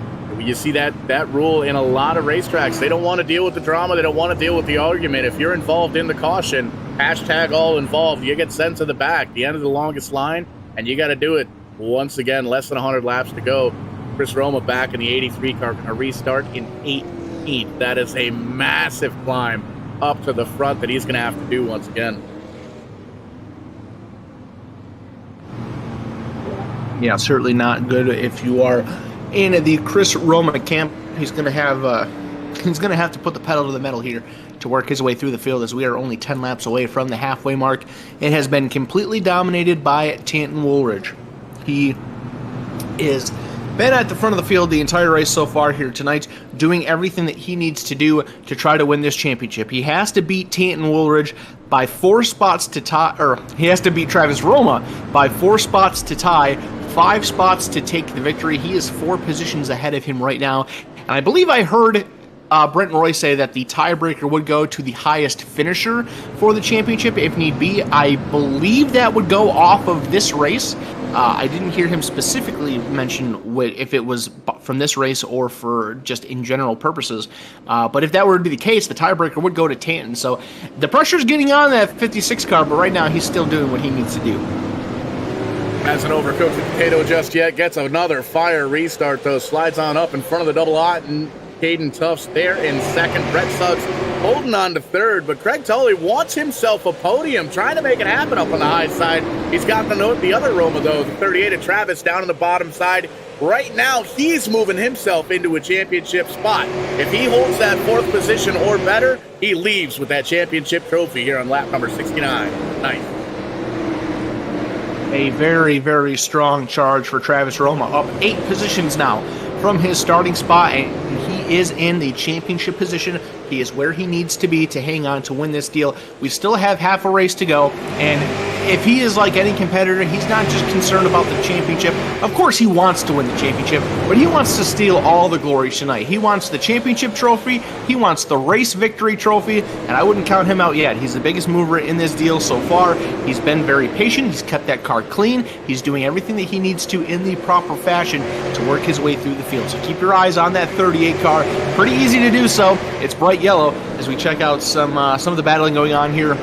you see that rule in a lot of racetracks. They don't want to deal with the drama. They don't want to deal with the argument. If you're involved in the caution, hashtag all involved, you get sent to the back, the end of the longest line, and you got to do it. Once again, less than 100 laps to go. Chris Roma back in the 83 car, going to restart in 18th. That is a massive climb up to the front that he's going to have to do once again. Yeah, certainly not good if you are in the Chris Roma camp. He's going to have to put the pedal to the metal here to work his way through the field, as we are only 10 laps away from the halfway mark. It has been completely dominated by Tanton Woolridge. He is been at the front of the field the entire race so far here tonight, doing everything that he needs to do to try to win this championship. He has to beat Tanton Woolridge by 4 spots to tie, or he has to beat Travis Roma by 4 spots to tie, 5 spots to take the victory. He is 4 positions ahead of him right now, and I believe I heard Brent Roy say that the tiebreaker would go to the highest finisher for the championship if need be. I believe that would go off of this race. I didn't hear him specifically mention if it was from this race or for just in general purposes. But if that were to be the case, the tiebreaker would go to Tanton. So the pressure's getting on that 56 car, but right now he's still doing what he needs to do. Hasn't overcooked the potato just yet. Gets another fire restart, though. Slides on up in front of the double aught, and Caden Tufts there in second. Brett Suggs holding on to third, but Craig Tully wants himself a podium, trying to make it happen up on the high side. He's got the note, the other Roma, though, the 38 of Travis down on the bottom side. Right now, he's moving himself into a championship spot. If he holds that 4th position or better, he leaves with that championship trophy here on lap number 69. Nice. A very, very strong charge for Travis Roma, up 8 positions now from his starting spot, and he is in the championship position. He is where he needs to be to hang on to win this deal. We still have half a race to go, and if he is like any competitor, he's not just concerned about the championship. Of course he wants to win the championship, but he wants to steal all the glory tonight. He wants the championship trophy, he wants the race victory trophy, and I wouldn't count him out yet. He's the biggest mover in this deal so far. He's been very patient, he's kept that car clean, he's doing everything that he needs to in the proper fashion to work his way through the field. So keep your eyes on that 38 car. Pretty easy to do so. It's bright yellow as we check out some of the battling going on here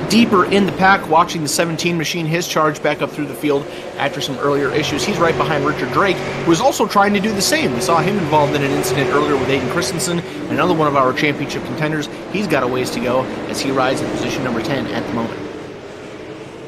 deeper in the pack, watching the 17 machine his charge back up through the field after some earlier issues. He's right behind Richard Drake, who is also trying to do the same. We saw him involved in an incident earlier with Aiden Christensen, another one of our championship contenders. He's got a ways to go as he rides in position number 10 at the moment.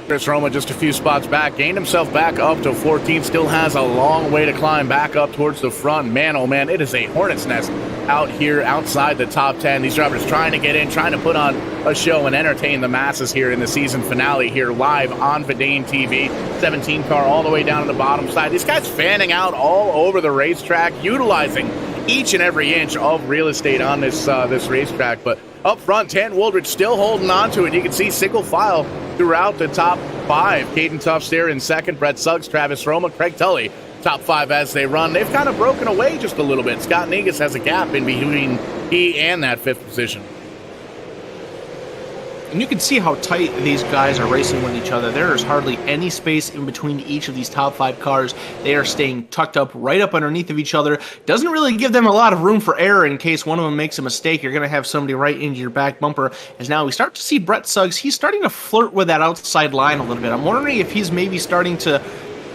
Chris Roma just a few spots back, gained himself back up to 14, still has a long way to climb back up towards the front. Man, oh man, it is a hornet's nest out here outside the top 10. These drivers trying to get in, trying to put on a show and entertain the masses here in the season finale here live on Vidane TV. 17 car all the way down to the bottom side. These guys fanning out all over the racetrack, utilizing each and every inch of real estate on this racetrack. But up front, Tanton Woolridge still holding on to it. You can see single file throughout the top 5. Caden Tufts there in second. Brett Suggs, Travis Roma, Craig Tully, top 5 as they run. They've kind of broken away just a little bit. Scott Negus has a gap in between he and that 5th position. And you can see how tight these guys are racing with each other. There is hardly any space in between each of these top 5 cars. They are staying tucked up right up underneath of each other. Doesn't really give them a lot of room for error in case one of them makes a mistake. You're going to have somebody right into your back bumper. As now we start to see Brett Suggs. He's starting to flirt with that outside line a little bit. I'm wondering if he's maybe starting to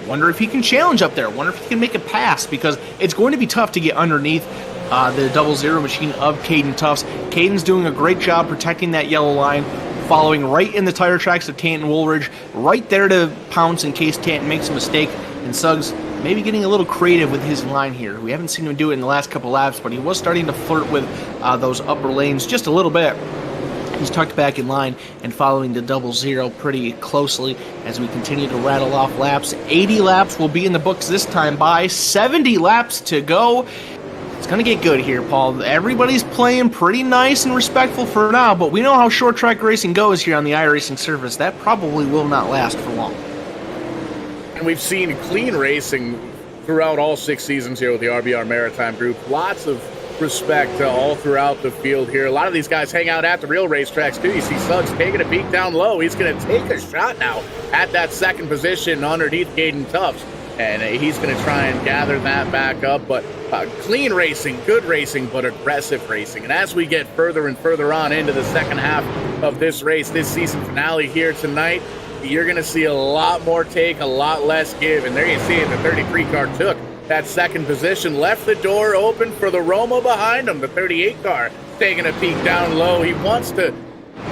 wonder if he can challenge up there. Wonder if he can make a pass, because it's going to be tough to get underneath the 00 machine of Caden Tufts. Caden's doing a great job protecting that yellow line, following right in the tire tracks of Tanton Woolridge, right there to pounce in case Tanton makes a mistake. And Suggs maybe getting a little creative with his line here. We haven't seen him do it in the last couple laps, but he was starting to flirt with those upper lanes just a little bit. He's tucked back in line and following the 00 pretty closely as we continue to rattle off laps. 80 laps will be in the books this time by 70 laps to go. It's going to get good here, Paul. Everybody's playing pretty nice and respectful for now, but we know how short track racing goes here on the iRacing surface. That probably will not last for long. And we've seen clean racing throughout all 6 seasons here with the RBR Maritime Group. Lots of respect all throughout the field here. A lot of these guys hang out at the real racetracks too. You see Suggs taking a peek down low. He's going to take a shot now at that second position underneath Caden Tufts. And he's going to try and gather that back up. But clean racing, good racing, but aggressive racing. And as we get further and further on into the second half of this race, this season finale here tonight, you're going to see a lot more take, a lot less give. And there you see it, the 33 car took that second position, left the door open for the Roma behind him. The 38 car taking a peek down low. He wants to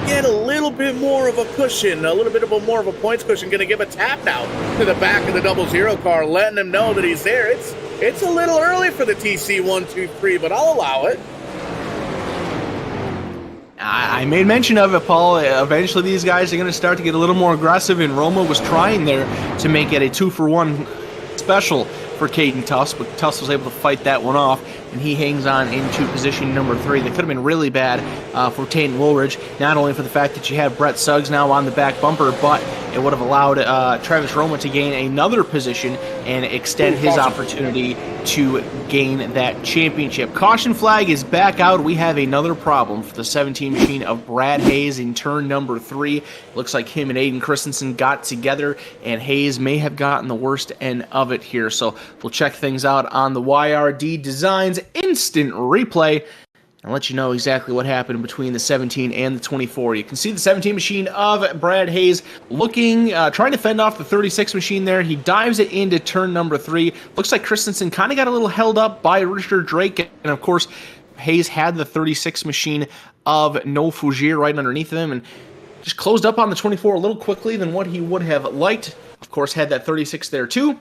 get a little bit more of a cushion, a little bit of a more of a points cushion. Going to give a tap now to the back of the 00 car, letting him know that he's there. It's a little early for the TC123, but I'll allow it. I made mention of it, Paul. Eventually these guys are going to start to get a little more aggressive, and Roma was trying there to make it a 2-for-1 special for Caden Tufts, but Tufts was able to fight that one off, and he hangs on into position number 3. That could have been really bad for Tanton Woolridge, not only for the fact that you have Brett Suggs now on the back bumper, but it would have allowed Travis Roma to gain another position and extend his opportunity to gain that championship. Caution flag is back out. We have another problem for the 17 machine of Brad Hayes in turn number 3. Looks like him and Aiden Christensen got together, and Hayes may have gotten the worst end of it here. So we'll check things out on the YRD Designs instant replay and let you know exactly what happened between the 17 and the 24. You can see the 17 machine of Brad Hayes looking, trying to fend off the 36 machine there. He dives it into turn number 3. Looks like Christensen kind of got a little held up by Richard Drake, and of course, Hayes had the 36 machine of No Fougere right underneath him, and just closed up on the 24 a little quickly than what he would have liked. Of course, had that 36 there too.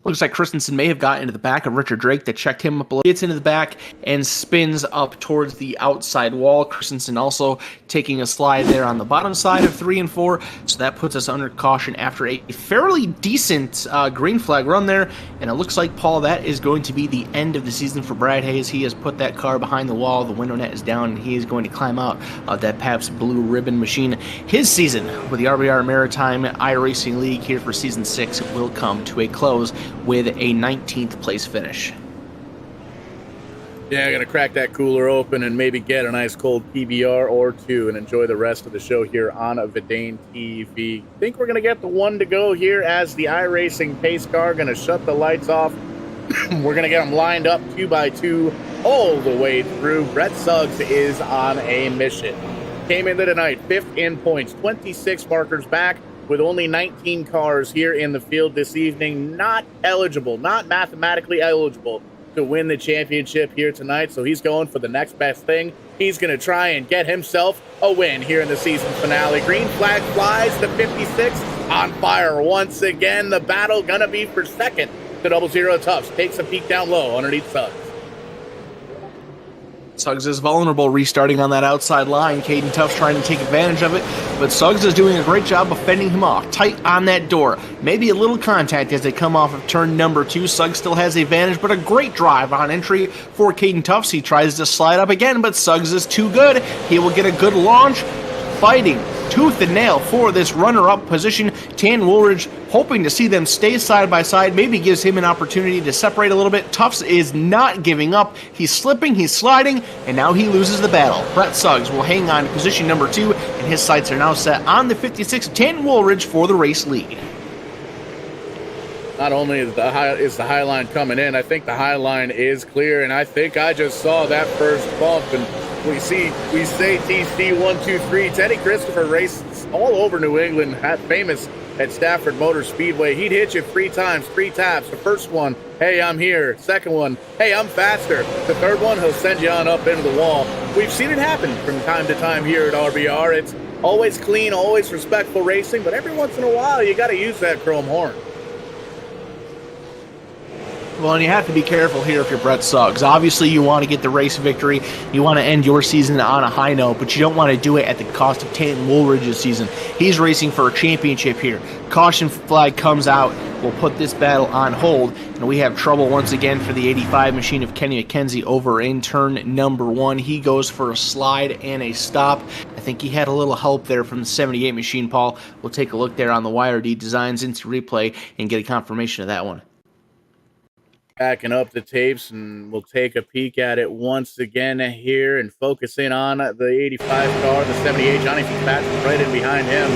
Looks like Christensen may have got into the back of Richard Drake that checked him up a little. Gets into the back and spins up towards the outside wall. Christensen also taking a slide there on the bottom side of 3 and 4. So that puts us under caution after a fairly decent green flag run there. And it looks like, Paul, that is going to be the end of the season for Brad Hayes. He has put that car behind the wall. The window net is down, and he is going to climb out of that Pabst Blue Ribbon machine. His season with the RBR Maritime iRacing League here for Season 6 will come to a close with a 19th place finish. Yeah, gonna crack that cooler open and maybe get a nice cold PBR or 2 and enjoy the rest of the show here on Vidane TV. Think we're gonna get the one to go here as the iRacing pace car gonna shut the lights off. We're gonna get them lined up 2 by 2 all the way through. Brett Suggs is on a mission. Came into tonight 5th in points, 26 markers back, with only 19 cars here in the field this evening. Not eligible, not mathematically eligible to win the championship here tonight. So he's going for the next best thing. He's going to try and get himself a win here in the season finale. Green flag flies, the 56 on fire once again. The battle going to be for second. The 00 Tufts takes a peek down low underneath Suggs. Suggs is vulnerable restarting on that outside line. Caden Tufts trying to take advantage of it, but Suggs is doing a great job of fending him off. Tight on that door. Maybe a little contact as they come off of turn number 2. Suggs still has the advantage, but a great drive on entry for Caden Tufts. He tries to slide up again, but Suggs is too good. He will get a good launch, fighting tooth and nail for this runner-up position. Tan Woolridge hoping to see them stay side by side, maybe gives him an opportunity to separate a little bit. Tufts is not giving up. He's slipping, he's sliding, and now he loses the battle. Brett Suggs will hang on to position number 2, and his sights are now set on the 56 of Tan Woolridge for the race lead. Not only is the high line coming in, I think the high line is clear, and I think I just saw that first bump, and we say TC 1, 2, 3. Teddy Christopher races all over New England, famous at Stafford Motor Speedway. He'd hit you 3 times, 3 taps. The first one, hey, I'm here. Second one, hey, I'm faster. The third one, he'll send you on up into the wall. We've seen it happen from time to time here at RBR. It's always clean, always respectful racing, but every once in a while, you got to use that chrome horn. Well, and you have to be careful here if you're Brett Suggs. Obviously, you want to get the race victory. You want to end your season on a high note, but you don't want to do it at the cost of Tanton Woolridge's season. He's racing for a championship here. Caution flag comes out. We'll put this battle on hold, and we have trouble once again for the 85 machine of Kenny McKenzie over in turn number 1. He goes for a slide and a stop. I think he had a little help there from the 78 machine, Paul. We'll take a look there on the YRD Designs Instant Replay and get a confirmation of that one. Backing up the tapes, and we'll take a peek at it once again here and focus in on the 85 car, the 78. Johnny Fitzpatrick right in behind him.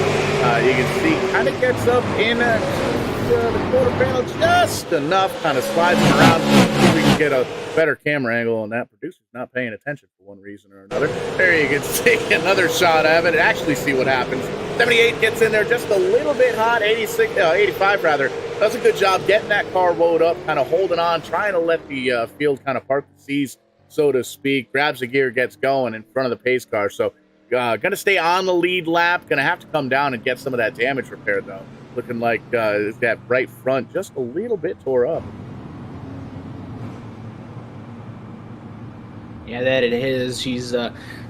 You can see kind of gets up in the quarter panel just enough, kind of slides him around. See if we can get a better camera angle on that. Producer's not paying attention for one reason or another. There you can see another shot of it and actually see what happens. 78 gets in there just a little bit hot. 85 rather. Does a good job getting that car woed up, kind of holding on, trying to let the field kind of park the seas, so to speak. Grabs the gear, gets going in front of the pace car. So going to stay on the lead lap. Going to have to come down and get some of that damage repaired, though. Looking like that right front just a little bit tore up. Yeah, that it is. He's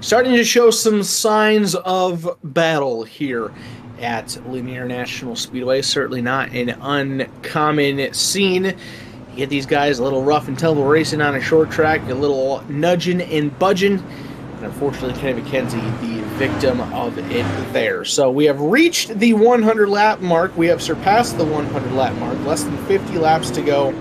starting to show some signs of battle here at Lanier National Speedway. Certainly not an uncommon scene. You get these guys a little rough and tumble racing on a short track, a little nudging and budging. And unfortunately, Kenny McKenzie, the victim of it there. So we have reached the 100 lap mark. We have surpassed the 100 lap mark. Less than 50 laps to go.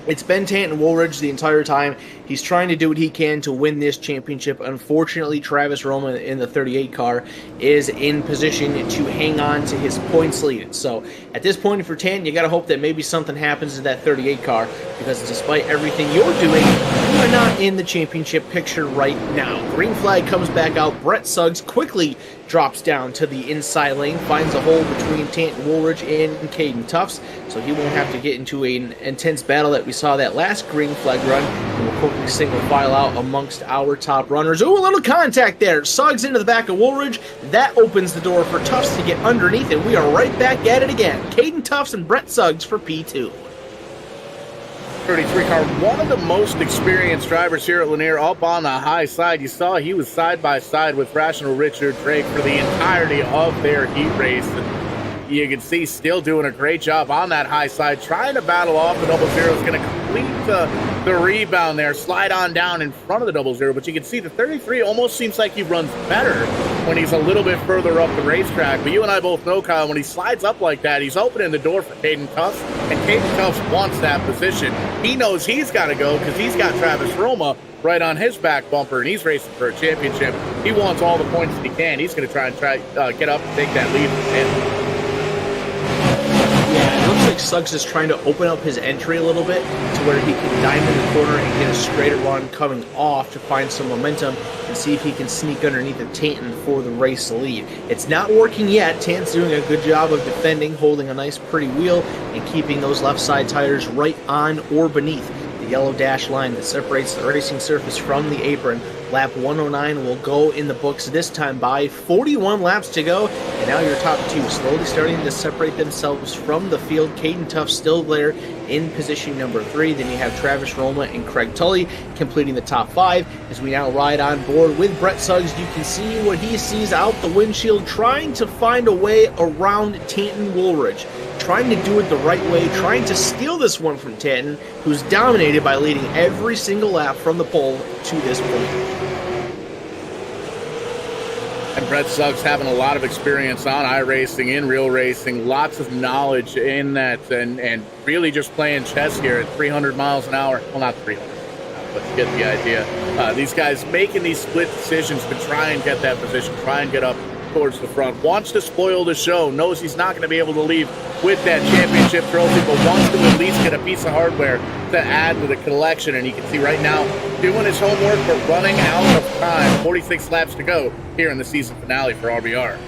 It's been Tanton Woolridge the entire time. He's trying to do what he can to win this championship. Unfortunately, Travis Roma in the 38 car is in position to hang on to his points lead. So at this point for Tanton, you got to hope that maybe something happens to that 38 car, because despite everything you're doing, you are not in the championship picture right now. Green flag comes back out. Brett Suggs quickly drops down to the inside lane, finds a hole between Tanton Woolridge and Caden Tufts, so he won't have to get into an intense battle that we saw that last green flag run. And we'll quickly single file out amongst our top runners. Ooh, a little contact there. Suggs into the back of Woolridge. That opens the door for Tufts to get underneath, and we are right back at it again. Caden Tufts and Brett Suggs for P2. 33 car, one of the most experienced drivers here at Lanier, up on the high side. You saw he was side by side with Rational Richard Drake for the entirety of their heat race. And you can see still doing a great job on that high side, trying to battle off the double zero. Is going to complete the rebound there, slide on down in front of the double zero. But you can see the 33 almost seems like he runs better when he's a little bit further up the racetrack. But you and I both know, Kyle, when he slides up like that, he's opening the door for Caden Tufts, and Caden Tufts wants that position. He knows he's got to go because he's got Travis Roma right on his back bumper, and he's racing for a championship. He wants all the points that he can. He's going to try and get up and take that lead. Yeah, it looks like Suggs is trying to open up his entry a little bit to where he can dive in the corner and get a straighter run coming off to find some momentum and see if he can sneak underneath of Tanton for the race lead. It's not working yet. Tanton's doing a good job of defending, holding a nice pretty wheel, and keeping those left side tires right on or beneath the yellow dash line that separates the racing surface from the apron. Lap 109 will go in the books this time by 41 laps to go, and now your top two slowly starting to separate themselves from the field. Caden Tufts still there in position number 3. Then you have Travis Roma and Craig Tully completing the top 5. As we now ride on board with Brett Suggs, you can see what he sees out the windshield, trying to find a way around Tanton Woolridge. Trying to do it the right way, trying to steal this one from Tanton, who's dominated by leading every single lap from the pole to this point. And Brett Suggs having a lot of experience on iRacing, in real racing, lots of knowledge in that, and really just playing chess here at 300 miles an hour. Well, not 300, but you get the idea. These guys making these split decisions to try and get that position, try and get up towards the front. Wants to spoil the show, knows he's not going to be able to leave with that championship trophy, but wants to at least get a piece of hardware to add to the collection. And you can see right now, doing his homework, but running out of time. 46 laps to go here in the season finale for RBR.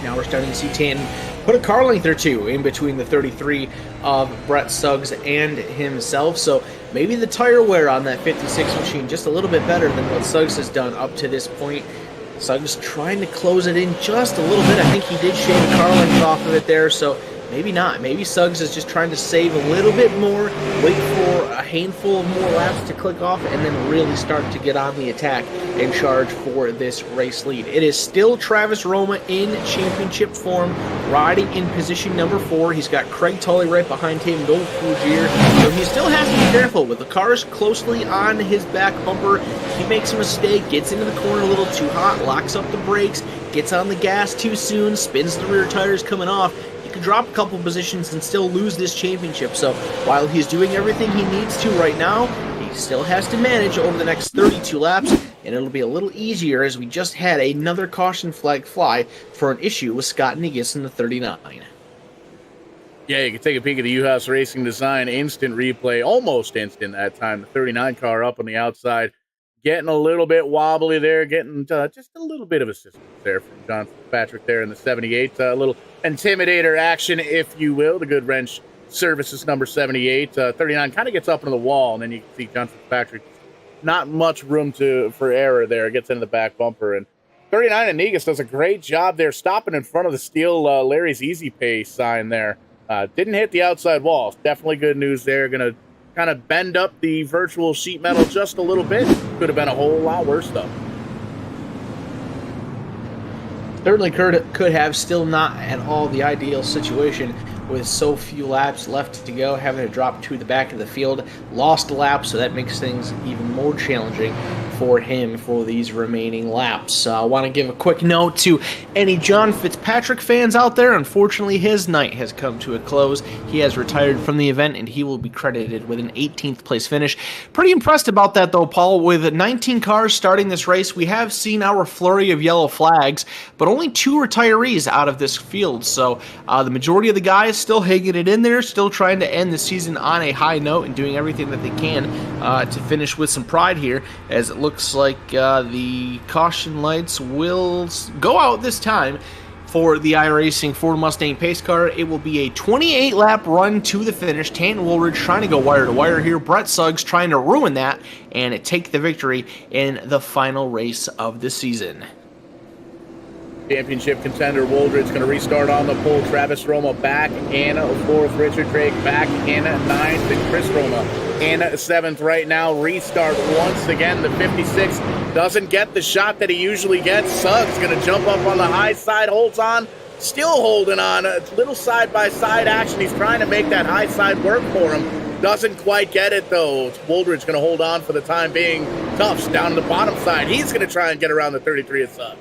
Now we're starting to see Tanton put a car length or two in between the 33 of Brett Suggs and himself. So maybe the tire wear on that 56 machine just a little bit better than what Suggs has done up to this point. Suggs trying to close it in just a little bit. I think he did shave a car length off of it there, so maybe not. Maybe Suggs is just trying to save a little bit more, wait for a handful of more laps to click off, and then really start to get on the attack and charge for this race lead. It is still Travis Roma in championship form, riding in position number 4. He's got Craig Tully right behind him, Noel Fugier. So he still has to be careful with the cars closely on his back bumper. He makes a mistake, gets into the corner a little too hot, locks up the brakes, gets on the gas too soon, spins the rear tires coming off. Could drop a couple positions and still lose this championship. So while he's doing everything he needs to right now, he still has to manage over the next 32 laps, and it'll be a little easier as we just had another caution flag fly for an issue with Scott Negus in the 39. Yeah, you can take a peek at the U-House Racing Design instant replay, almost instant that time. The 39 car up on the outside, getting a little bit wobbly there, getting just a little bit of assistance there from John Fitzpatrick there in the 78. A little intimidator action, if you will. The good wrench services number 78. 39 kind of gets up into the wall, and then you can see John Fitzpatrick. Not much room for error there. Gets into the back bumper. And 39 and Negus does a great job there, stopping in front of the steel Larry's Easy Pay sign there. Didn't hit the outside wall. Definitely good news there. Going to kind of bend up the virtual sheet metal just a little bit. Could have been a whole lot worse, though. Certainly could have, still not at all the ideal situation with so few laps left to go, having to drop to the back of the field. Lost a lap, so that makes things even more challenging for him for these remaining laps. I want to give a quick note to any John Fitzpatrick fans out there. Unfortunately, his night has come to a close. He has retired from the event, and he will be credited with an 18th place finish. Pretty impressed about that, though, Paul. With 19 cars starting this race, we have seen our flurry of yellow flags, but only 2 retirees out of this field. So the majority of the guys still hanging it in there, still trying to end the season on a high note and doing everything that they can to finish with some pride here, as it looks like the caution lights will go out this time for the iRacing Ford Mustang pace car. It will be a 28-lap run to the finish. Tanton Woolridge trying to go wire to wire here. Brett Suggs trying to ruin that and take the victory in the final race of the season. Championship contender Woolridge going to restart on the pole. Travis Roma back in 4th. Richard Craig back in 9th. And Chris Roma in 7th right now. Restart once again. The 56 doesn't get the shot that he usually gets. Suggs going to jump up on the high side. Holds on. Still holding on. A little side-by-side action. He's trying to make that high side work for him. Doesn't quite get it, though. Woolridge going to hold on for the time being. Tufts down the bottom side. He's going to try and get around the 33 of Suggs.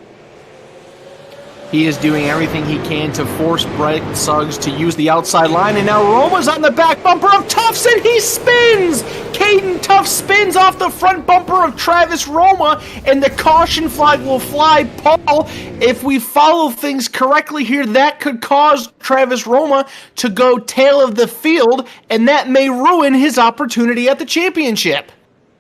He is doing everything he can to force Brett Suggs to use the outside line, and now Roma's on the back bumper of Tufts, and he spins! Caden Tufts spins off the front bumper of Travis Roma, and the caution flag will fly. Paul, if we follow things correctly here, that could cause Travis Roma to go tail of the field, and that may ruin his opportunity at the championship.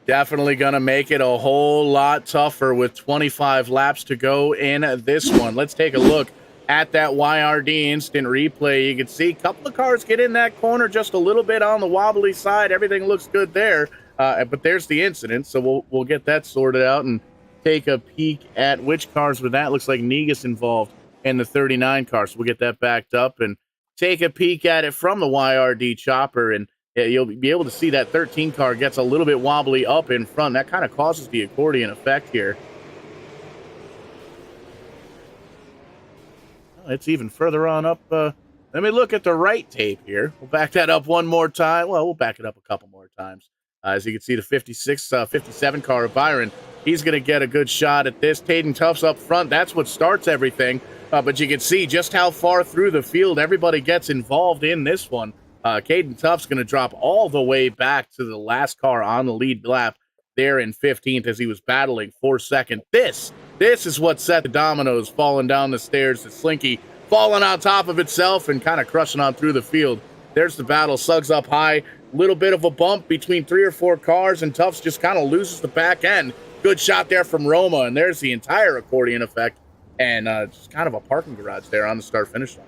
Definitely going to make it a whole lot tougher with 25 laps to go in this one. Let's take a look at that YRD instant replay. You can see a couple of cars get in that corner just a little bit on the wobbly side. Everything looks good there, but there's the incident, so we'll get that sorted out and take a peek at which cars were that. Looks like Negus involved in the 39 car, so we'll get that backed up and take a peek at it from the YRD chopper, and you'll be able to see that 13 car gets a little bit wobbly up in front. That kind of causes the accordion effect here. It's even further on up. Let me look at the right tape here. We'll back that up one more time. Well, we'll back it up a couple more times. As you can see, the 56, 57 car of Byron He's going to get a good shot at this. Caden Tuff's up front. That's what starts everything. But you can see just how far through the field everybody gets involved in this one. Caden Tuff's going to drop all the way back to the last car on the lead lap there in 15th as he was battling for second. This is what set the dominoes falling down the stairs. The Slinky falling on top of itself and kind of crushing on through the field. There's the battle. Suggs up high. Little bit of a bump between 3 or 4 cars, and Tuffs just kind of loses the back end. Good shot there from Roma, and there's the entire accordion effect. And just kind of a parking garage there on the start-finish line.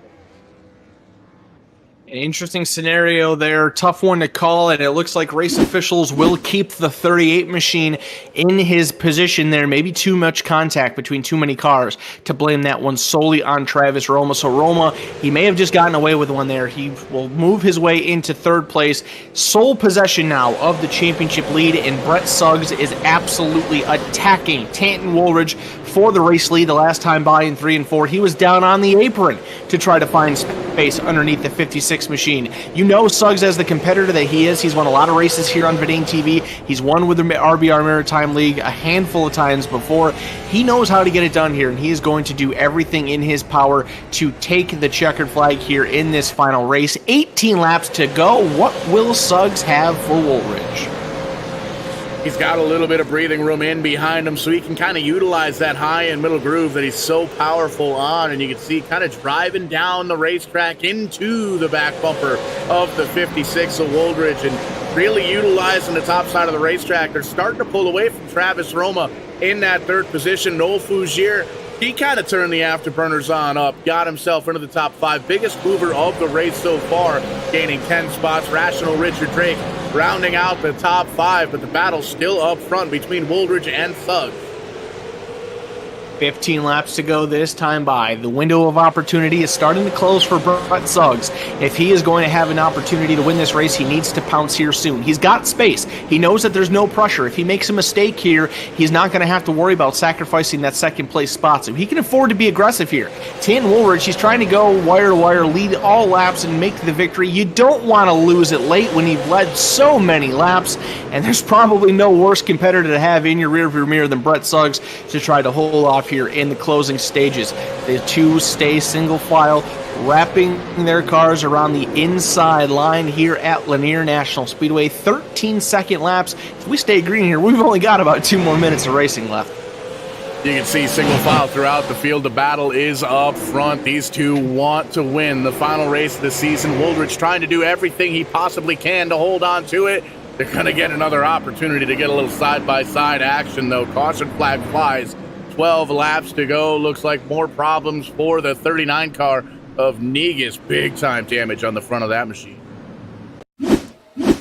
An interesting scenario there, tough one to call, and it looks like race officials will keep the 38 machine in his position there. Maybe too much contact between too many cars to blame that one solely on Travis Roma. So Roma, he may have just gotten away with one there. He will move his way into third place. Sole possession now of the championship lead, and Brett Suggs is absolutely attacking Tanton Woolridge for the race lead. The last time by in 3 and 4, he was down on the apron to try to find space underneath the 56 machine. You know Suggs as the competitor that he is. He's won a lot of races here on Verdane TV. He's won with the RBR Maritime League a handful of times before. He knows how to get it done here, and he is going to do everything in his power to take the checkered flag here in this final race. 18 laps to go. What will Suggs have for Woolridge? He's got a little bit of breathing room in behind him, so he can kind of utilize that high and middle groove that he's so powerful on. And you can see kind of driving down the racetrack into the back bumper of the 56 of Woolridge and really utilizing the top side of the racetrack. They're starting to pull away from Travis Roma in that third position. Noel Fougier, he kind of turned the afterburners on up, got himself into the top 5. Biggest mover of the race so far, gaining 10 spots. Rational Richard Drake rounding out the top 5, but the battle's still up front between Woolridge and Suggs. 15 laps to go this time by. The window of opportunity is starting to close for Brett Suggs. If he is going to have an opportunity to win this race, he needs to pounce here soon. He's got space. He knows that there's no pressure. If he makes a mistake here, he's not going to have to worry about sacrificing that second place spot. So he can afford to be aggressive here. Tanton Woolridge, he's trying to go wire to wire, lead all laps and make the victory. You don't want to lose it late when you've led so many laps, and there's probably no worse competitor to have in your rearview mirror than Brett Suggs to try to hold off here in the closing stages. The two stay single file, wrapping their cars around the inside line here at Lanier National Speedway. 13-second laps. If we stay green here, we've only got about 2 more minutes of racing left. You can see single file throughout the field. The battle is up front. These two want to win the final race of the season. Woolridge trying to do everything he possibly can to hold on to it. They're going to get another opportunity to get a little side-by-side action, though. Caution flag flies. 12 laps to go. Looks like more problems for the 39 car of Negus. Big time damage on the front of that machine.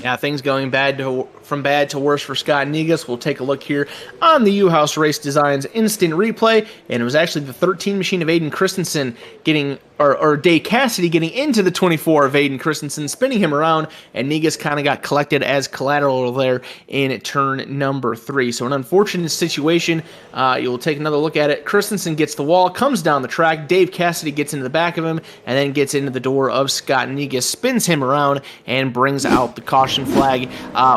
Yeah, things going from bad to worse for Scott Negus. We'll take a look here on the U-House Race Designs instant replay, and it was actually the 13 machine of Aiden Christensen getting, or Dave Cassidy getting into the 24 of Aiden Christensen, spinning him around, and Negus kind of got collected as collateral there in turn number 3. So an unfortunate situation. You'll take another look at it. Christensen gets the wall, comes down the track. Dave Cassidy gets into the back of him, and then gets into the door of Scott Negus, spins him around, and brings out the caution flag.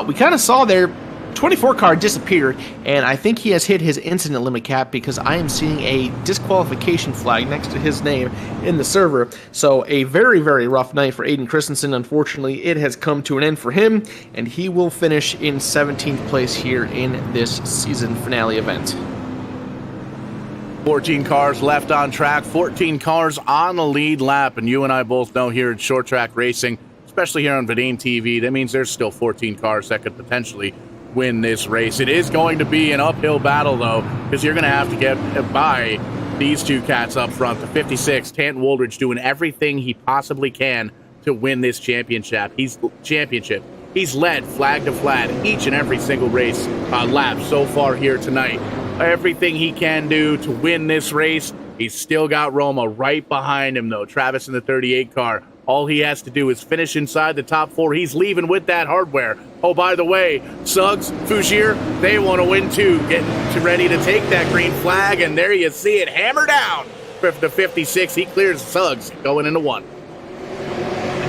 We kind of saw there, 24 car disappeared, and I think he has hit his incident limit cap because I am seeing a disqualification flag next to his name in the server. So a very, very rough night for Aiden Christensen. Unfortunately, it has come to an end for him, and he will finish in 17th place here in this season finale event. 14 cars left on track, 14 cars on the lead lap, and you and I both know here at Short Track Racing, especially here on Verdane TV, that means there's still 14 cars that could potentially win this race. It is going to be an uphill battle, though, because you're going to have to get by these two cats up front. The 56, Tanton Woolridge, doing everything he possibly can to win this championship. He's led flag to flag each and every single race lap so far here tonight. Everything he can do to win this race. He's still got Roma right behind him, though. Travis in the 38 car. All he has to do is finish inside the top 4. He's leaving with that hardware. Oh, by the way, Suggs, Fougier, they want to win too. Getting ready to take that green flag, and there you see it. Hammer down for the 56. He clears Suggs going into 1.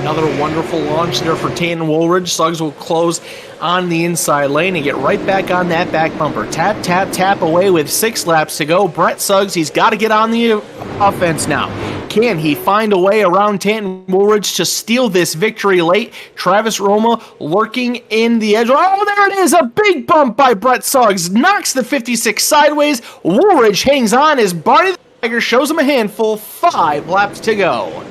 Another wonderful launch there for Tanton Woolridge. Suggs will close on the inside lane and get right back on that back bumper. Tap, tap, tap away with 6 laps to go. Brett Suggs, he's got to get on the offense now. Can he find a way around Tanton Woolridge to steal this victory late? Travis Roma lurking in the edge. Oh, there it is! A big bump by Brett Suggs. Knocks the 56 sideways. Woolridge hangs on as Barney the Tiger shows him a handful. 5 laps to go.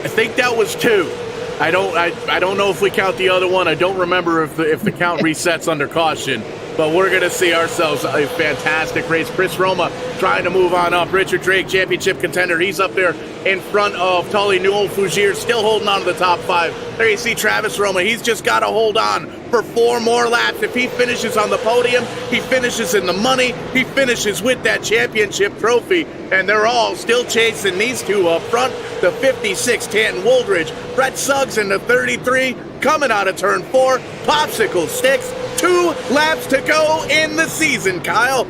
I think that was 2. I don't know if we count the other one. I don't remember if the count resets under caution. But we're going to see ourselves a fantastic race. Chris Roma trying to move on up. Richard Drake, championship contender. He's up there in front of Tully Newell Fougier, still holding on to the top 5. There you see Travis Roma. He's just got to hold on for 4 more laps. If he finishes on the podium, he finishes in the money, he finishes with that championship trophy. And they're all still chasing these two up front. The 56, Tanton Woolridge. Brett Suggs in the 33, coming out of turn 4. Popsicle sticks. 2 laps to go in the season, Kyle.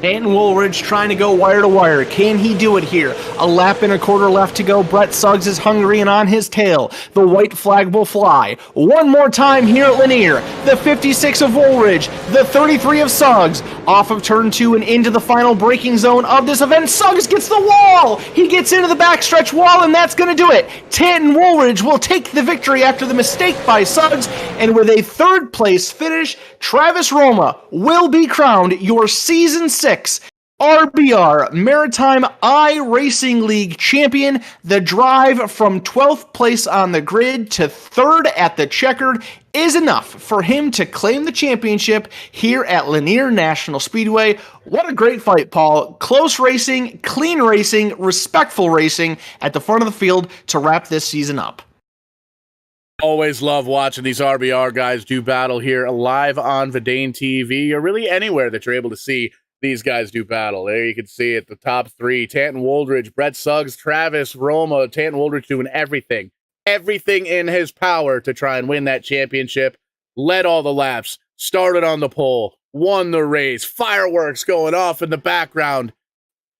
Tanton Woolridge trying to go wire to wire. Can he do it here? A lap and a quarter left to go. Brett Suggs is hungry and on his tail. The white flag will fly. One more time here at Lanier. The 56 of Woolridge. The 33 of Suggs. Off of turn 2 and into the final braking zone of this event. Suggs gets the wall. He gets into the backstretch wall, and that's going to do it. Tanton Woolridge will take the victory after the mistake by Suggs. And with a 3rd place finish, Travis Roma will be crowned your Season 6 RBR Maritime iRacing League champion. The drive from 12th place on the grid to 3rd at the checkered is enough for him to claim the championship here at Lanier National Speedway. What a great fight, Paul. Close racing, clean racing, respectful racing at the front of the field to wrap this season up. Always love watching these RBR guys do battle here live on Vidane TV or really anywhere that you're able to see these guys do battle. There you can see it, the top 3, Tanton Woolridge, Brett Suggs, Travis Roma. Tanton Woolridge doing everything in his power to try and win that championship. Led all the laps, started on the pole, won the race, fireworks going off in the background.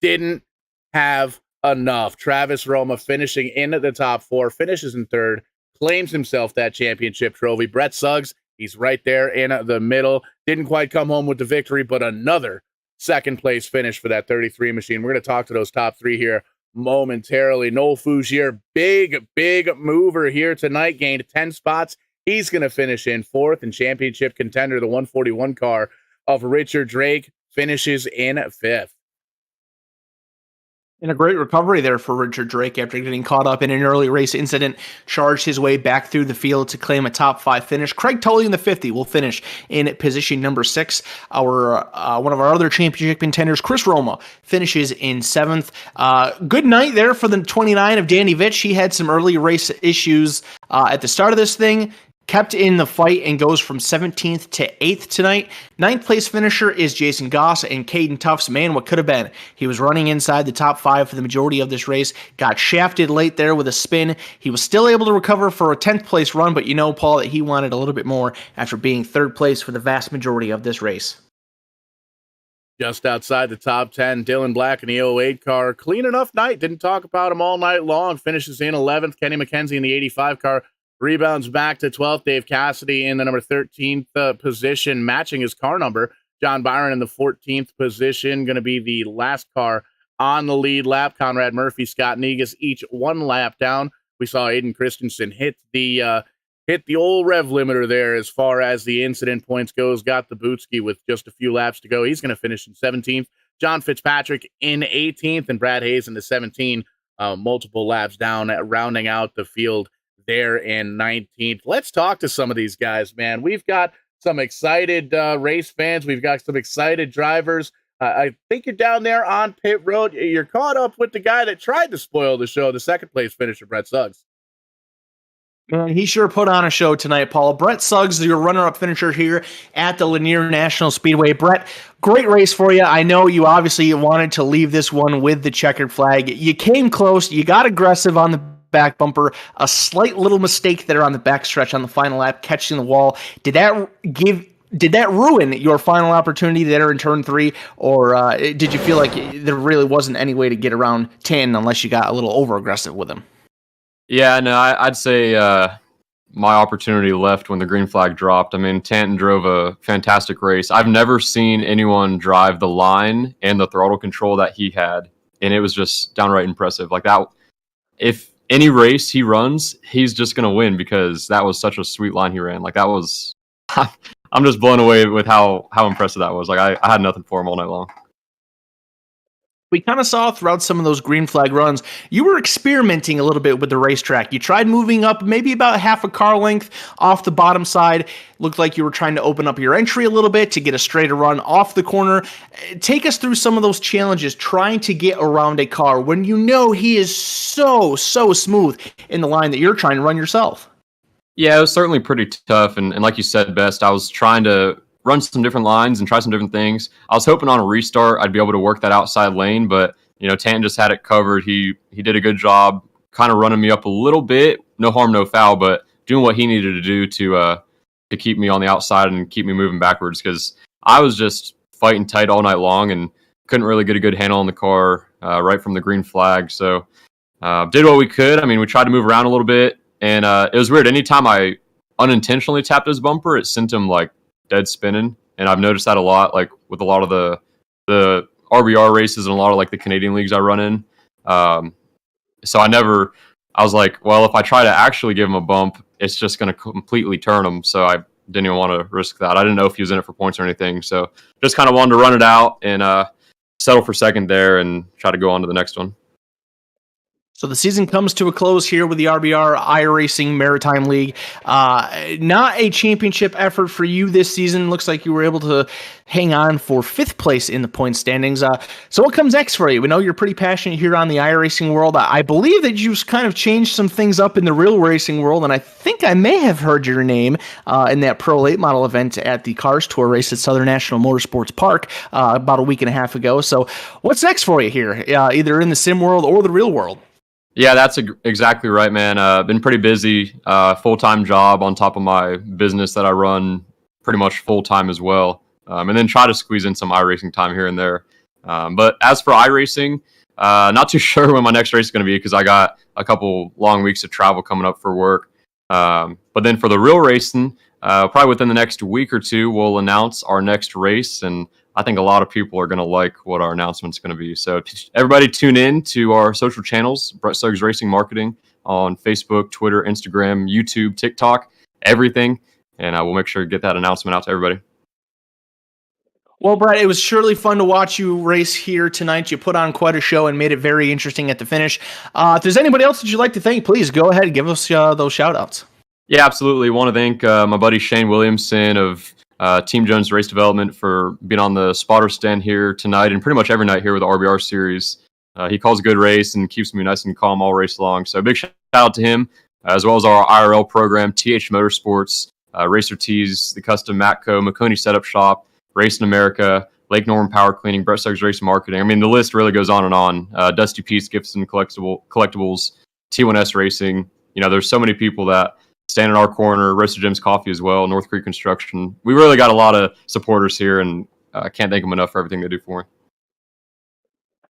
Didn't have enough. Travis Roma finishing in at the top 4, finishes in 3rd, claims himself that championship trophy. Brett Suggs, he's right there in the middle. Didn't quite come home with the victory, but another 2nd place finish for that 33 machine. We're going to talk to those top 3 here momentarily. Noel Fougier, big mover here tonight, gained 10 spots. He's going to finish in 4th, and championship contender, the 141 car of Richard Drake, finishes in 5th. And a great recovery there for Richard Drake after getting caught up in an early race incident, charged his way back through the field to claim a top 5 finish. Craig Tully in the 50 will finish in position number 6. One of our other championship contenders, Chris Roma, finishes in 7th. Good night there for the 29 of Danny Vitch. He had some early race issues at the start of this thing. Kept in the fight and goes from 17th to 8th tonight. 9th place finisher is Jason Goss and Caden Tuffs. Man, what could have been. He was running inside the top 5 for the majority of this race. Got shafted late there with a spin. He was still able to recover for a 10th place run, but you know, Paul, that he wanted a little bit more after being 3rd place for the vast majority of this race. Just outside the top 10, Dylan Black in the 08 car. Clean enough night. Didn't talk about him all night long. Finishes in 11th. Kenny McKenzie in the 85 car. Rebounds back to 12th. Dave Cassidy in the number 13th position, matching his car number. John Byron in the 14th position, going to be the last car on the lead lap. Conrad Murphy, Scott Negus, each 1 lap down. We saw Aiden Christensen hit the old rev limiter there as far as the incident points goes. Got the Bootski with just a few laps to go. He's going to finish in 17th. John Fitzpatrick in 18th, and Brad Hayes in the 17, multiple laps down, rounding out the field there in 19th. Let's talk to some of these guys, man. We've got some excited race fans. We've got some excited drivers. I think you're down there on pit road. You're caught up with the guy that tried to spoil the show, the 2nd place finisher, Brett Suggs. Man, he sure put on a show tonight, Paul. Brett Suggs, your runner-up finisher here at the Lanier National Speedway. Brett, great race for you. I know you obviously wanted to leave this one with the checkered flag. You came close. You got aggressive on the back bumper, a slight little mistake there on the backstretch on the final lap, catching the wall. Did that ruin your final opportunity there in turn 3, or did you feel like there really wasn't any way to get around 10 unless you got a little over aggressive with him? Yeah, no, I'd say my opportunity left when the green flag dropped. I mean, Tanton drove a fantastic race. I've never seen anyone drive the line and the throttle control that he had, and it was just downright impressive. Like that, if any race he runs, he's just going to win because that was such a sweet line he ran. Like that was, I'm just blown away with how impressive that was. Like I had nothing for him all night long. We kind of saw throughout some of those green flag runs, you were experimenting a little bit with the racetrack. You tried moving up maybe about half a car length off the bottom side. Looked like you were trying to open up your entry a little bit to get a straighter run off the corner. Take us through some of those challenges trying to get around a car when you know he is so smooth in the line that you're trying to run yourself. Yeah, it was certainly pretty tough. And like you said, Best, I was trying to run some different lines and try some different things. I was hoping on a restart I'd be able to work that outside lane, but Tanton just had it covered. He did a good job kind of running me up a little bit. No harm, no foul, but doing what he needed to do to keep me on the outside and keep me moving backwards because I was just fighting tight all night long and couldn't really get a good handle on the car right from the green flag. So did what we could. I mean, we tried to move around a little bit, and it was weird. Anytime I unintentionally tapped his bumper, it sent him like dead spinning, and I've noticed that a lot, like with a lot of the RBR races and a lot of like the Canadian leagues I run in. So I was like, well, if I try to actually give him a bump, it's just going to completely turn him. So I didn't even want to risk that. I didn't know if he was in it for points or anything. So just kind of wanted to run it out and settle for second there and try to go on to the next one. So the season comes to a close here with the RBR iRacing Maritime League. Not a championship effort for you this season. Looks like you were able to hang on for 5th place in the point standings. So what comes next for you? We know you're pretty passionate here on the iRacing world. I believe that you've kind of changed some things up in the real racing world, and I think I may have heard your name in that Pro Late Model event at the Cars Tour race at Southern National Motorsports Park about a week and a half ago. So what's next for you here, either in the sim world or the real world? Yeah, that's exactly right, man. Been pretty busy, full-time job on top of my business that I run pretty much full-time as well. And then try to squeeze in some iRacing time here and there. But as for iRacing, not too sure when my next race is going to be because I got a couple long weeks of travel coming up for work. But then for the real racing, probably within the next week or two, we'll announce our next race. And I think a lot of people are going to like what our announcement's going to be. So everybody tune in to our social channels, Brett Suggs Racing Marketing on Facebook, Twitter, Instagram, YouTube, TikTok, everything. And we'll make sure to get that announcement out to everybody. Well, Brett, it was surely fun to watch you race here tonight. You put on quite a show and made it very interesting at the finish. If there's anybody else that you'd like to thank, please go ahead and give us those shout-outs. Yeah, absolutely. Want to thank my buddy Shane Williamson of Team Jones Race Development for being on the spotter stand here tonight and pretty much every night here with the RBR series. He calls a good race and keeps me nice and calm all race long. So big shout out to him, as well as our IRL program, TH Motorsports, Racer Tees, the Custom Matco, Maconi Setup Shop, Racing America, Lake Norman Power Cleaning, Brett Suggs Racing Marketing. I mean, the list really goes on and on. Dusty Peace, Gibson Collectibles, T1S Racing. There's so many people that stand in our corner, Roaster Jim's Coffee as well, North Creek Construction. We really got a lot of supporters here, and I can't thank them enough for everything they do for me.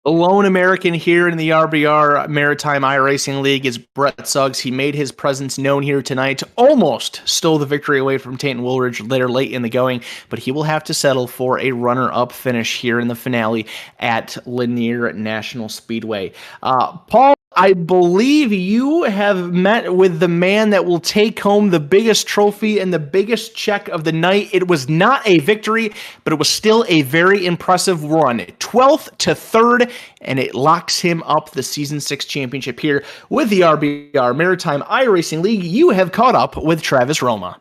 The lone American here in the RBR Maritime iRacing League is Brett Suggs. He made his presence known here tonight, almost stole the victory away from Tanton Woolridge late in the going, but he will have to settle for a runner-up finish here in the finale at Lanier National Speedway. Paul, I believe you have met with the man that will take home the biggest trophy and the biggest check of the night. It was not a victory, but it was still a very impressive run. 12th to 3rd, and it locks him up the Season 6 championship here with the RBR Maritime iRacing League. You have caught up with Travis Roma.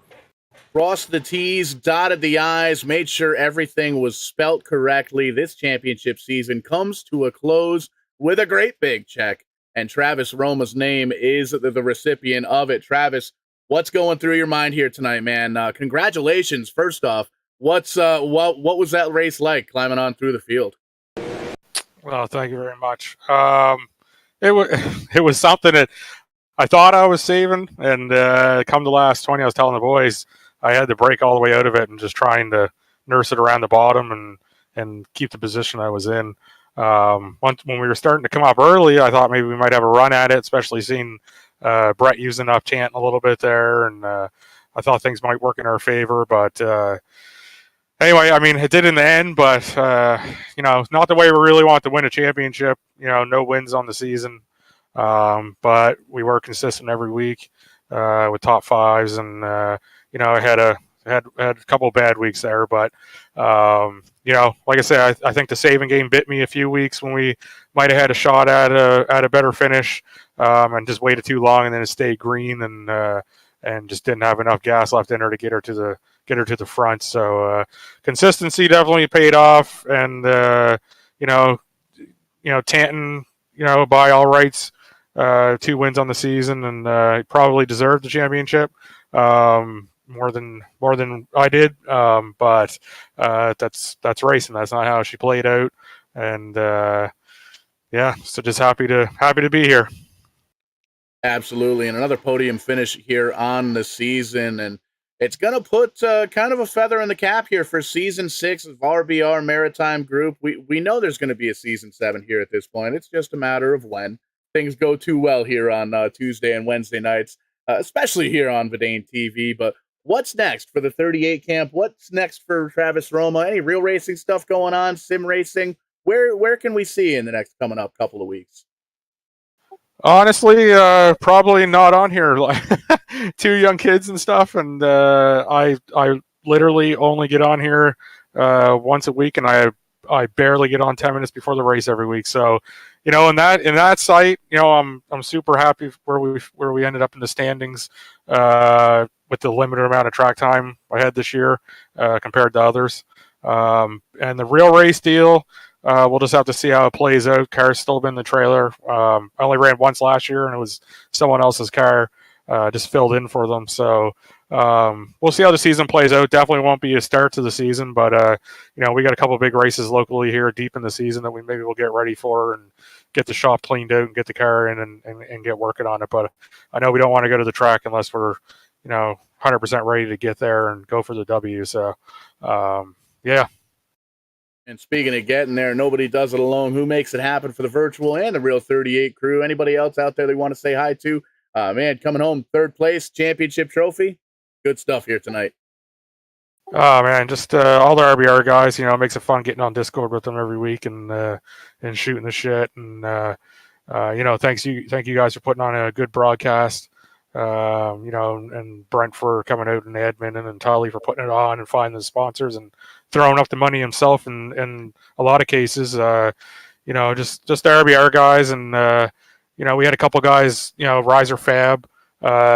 Crossed the T's, dotted the I's, made sure everything was spelt correctly. This championship season comes to a close with a great big check. And Travis Roma's name is the recipient of it. Travis, what's going through your mind here tonight, man? Congratulations, first off. What was that race like, climbing on through the field? Well, thank you very much. It was something that I thought I was saving, and come the last 20, I was telling the boys I had to break all the way out of it and just trying to nurse it around the bottom and keep the position I was in. When we were starting to come up early, I thought maybe we might have a run at it, especially seeing Brett using up Tanton a little bit there, and I thought things might work in our favor, but anyway, I mean, it did in the end, but not the way we really want to win a championship. No wins on the season, but we were consistent every week with top fives, and I had a couple of bad weeks there, but like I said, I think the saving game bit me a few weeks when we might have had a shot at a better finish, and just waited too long, and then it stayed green, and just didn't have enough gas left in her to get her to the front. So consistency definitely paid off, and Tanton, by all rights, 2 wins on the season, and probably deserved the championship. More than I did, but that's racing. That's not how she played out, and so just happy to be here. Absolutely, and another podium finish here on the season, and it's going to put kind of a feather in the cap here for Season 6 of RBR Maritime Group. We know there's going to be a Season 7 here at this point. It's just a matter of when. Things go too well here on Tuesday and Wednesday nights, especially here on Vidane TV, but what's next for the 38 camp? What's next for Travis Roma? Any real racing stuff going on? Sim racing? Where can we see in the next coming up couple of weeks? Honestly, probably not on here. Like 2 young kids and stuff, and I literally only get on here once a week, and I barely get on 10 minutes before the race every week. So, in that site, I'm super happy where we ended up in the standings with the limited amount of track time I had this year compared to others. And the real race deal, we'll just have to see how it plays out. Car's still been in the trailer. I only ran once last year, and it was someone else's car, just filled in for them. So we'll see how the season plays out. Definitely won't be a start to the season, but we got a couple of big races locally here deep in the season that we maybe will get ready for and get the shop cleaned out and get the car in and get working on it. But I know we don't want to go to the track unless we're 100% ready to get there and go for the W. So yeah. And speaking of getting there, nobody does it alone. Who makes it happen for the virtual and the real 38 crew? Anybody else out there they want to say hi to? Man, coming home 3rd place, championship trophy. Good stuff here tonight. Oh man, just all the RBR guys. It makes it fun getting on Discord with them every week and shooting the shit. And thank you guys for putting on a good broadcast. And Brent for coming out and admin, and Tully for putting it on and finding the sponsors and throwing up the money himself in a lot of cases. Just the RBR guys, and we had a couple guys, Riser Fab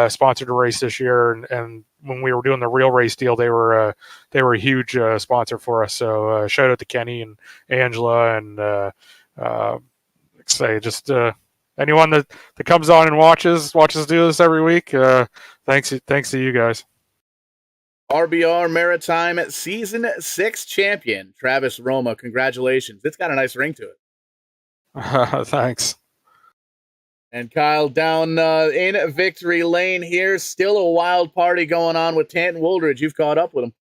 sponsored a race this year, and when we were doing the real race deal, they were a huge sponsor for us. So shout out to Kenny and Angela, and anyone that comes on and watches do this every week. Thanks to you guys. RBR Maritime Season 6 champion, Travis Roma. Congratulations. It's got a nice ring to it. Thanks. And Kyle, down in victory lane here, still a wild party going on with Tanton Wooldridge. You've caught up with him.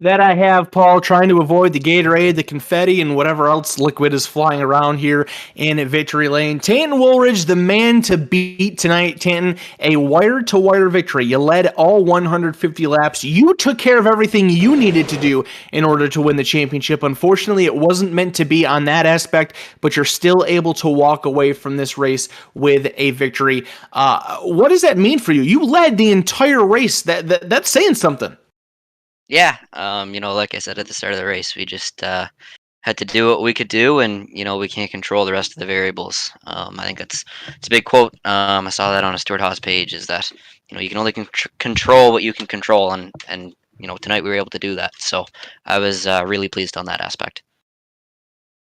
That I have, Paul, trying to avoid the Gatorade, the confetti, and whatever else liquid is flying around here in Victory Lane. Tanton Woolridge, the man to beat tonight. Tanton, a wire-to-wire victory. You led all 150 laps. You took care of everything you needed to do in order to win the championship. Unfortunately, it wasn't meant to be on that aspect, but you're still able to walk away from this race with a victory. What does that mean for you? You led the entire race. That's saying something. Yeah, like I said at the start of the race, we just had to do what we could do, and we can't control the rest of the variables. I think it's a big quote. I saw that on a Stuart Haas page. Is that you can only control what you can control, and tonight we were able to do that. So I was really pleased on that aspect.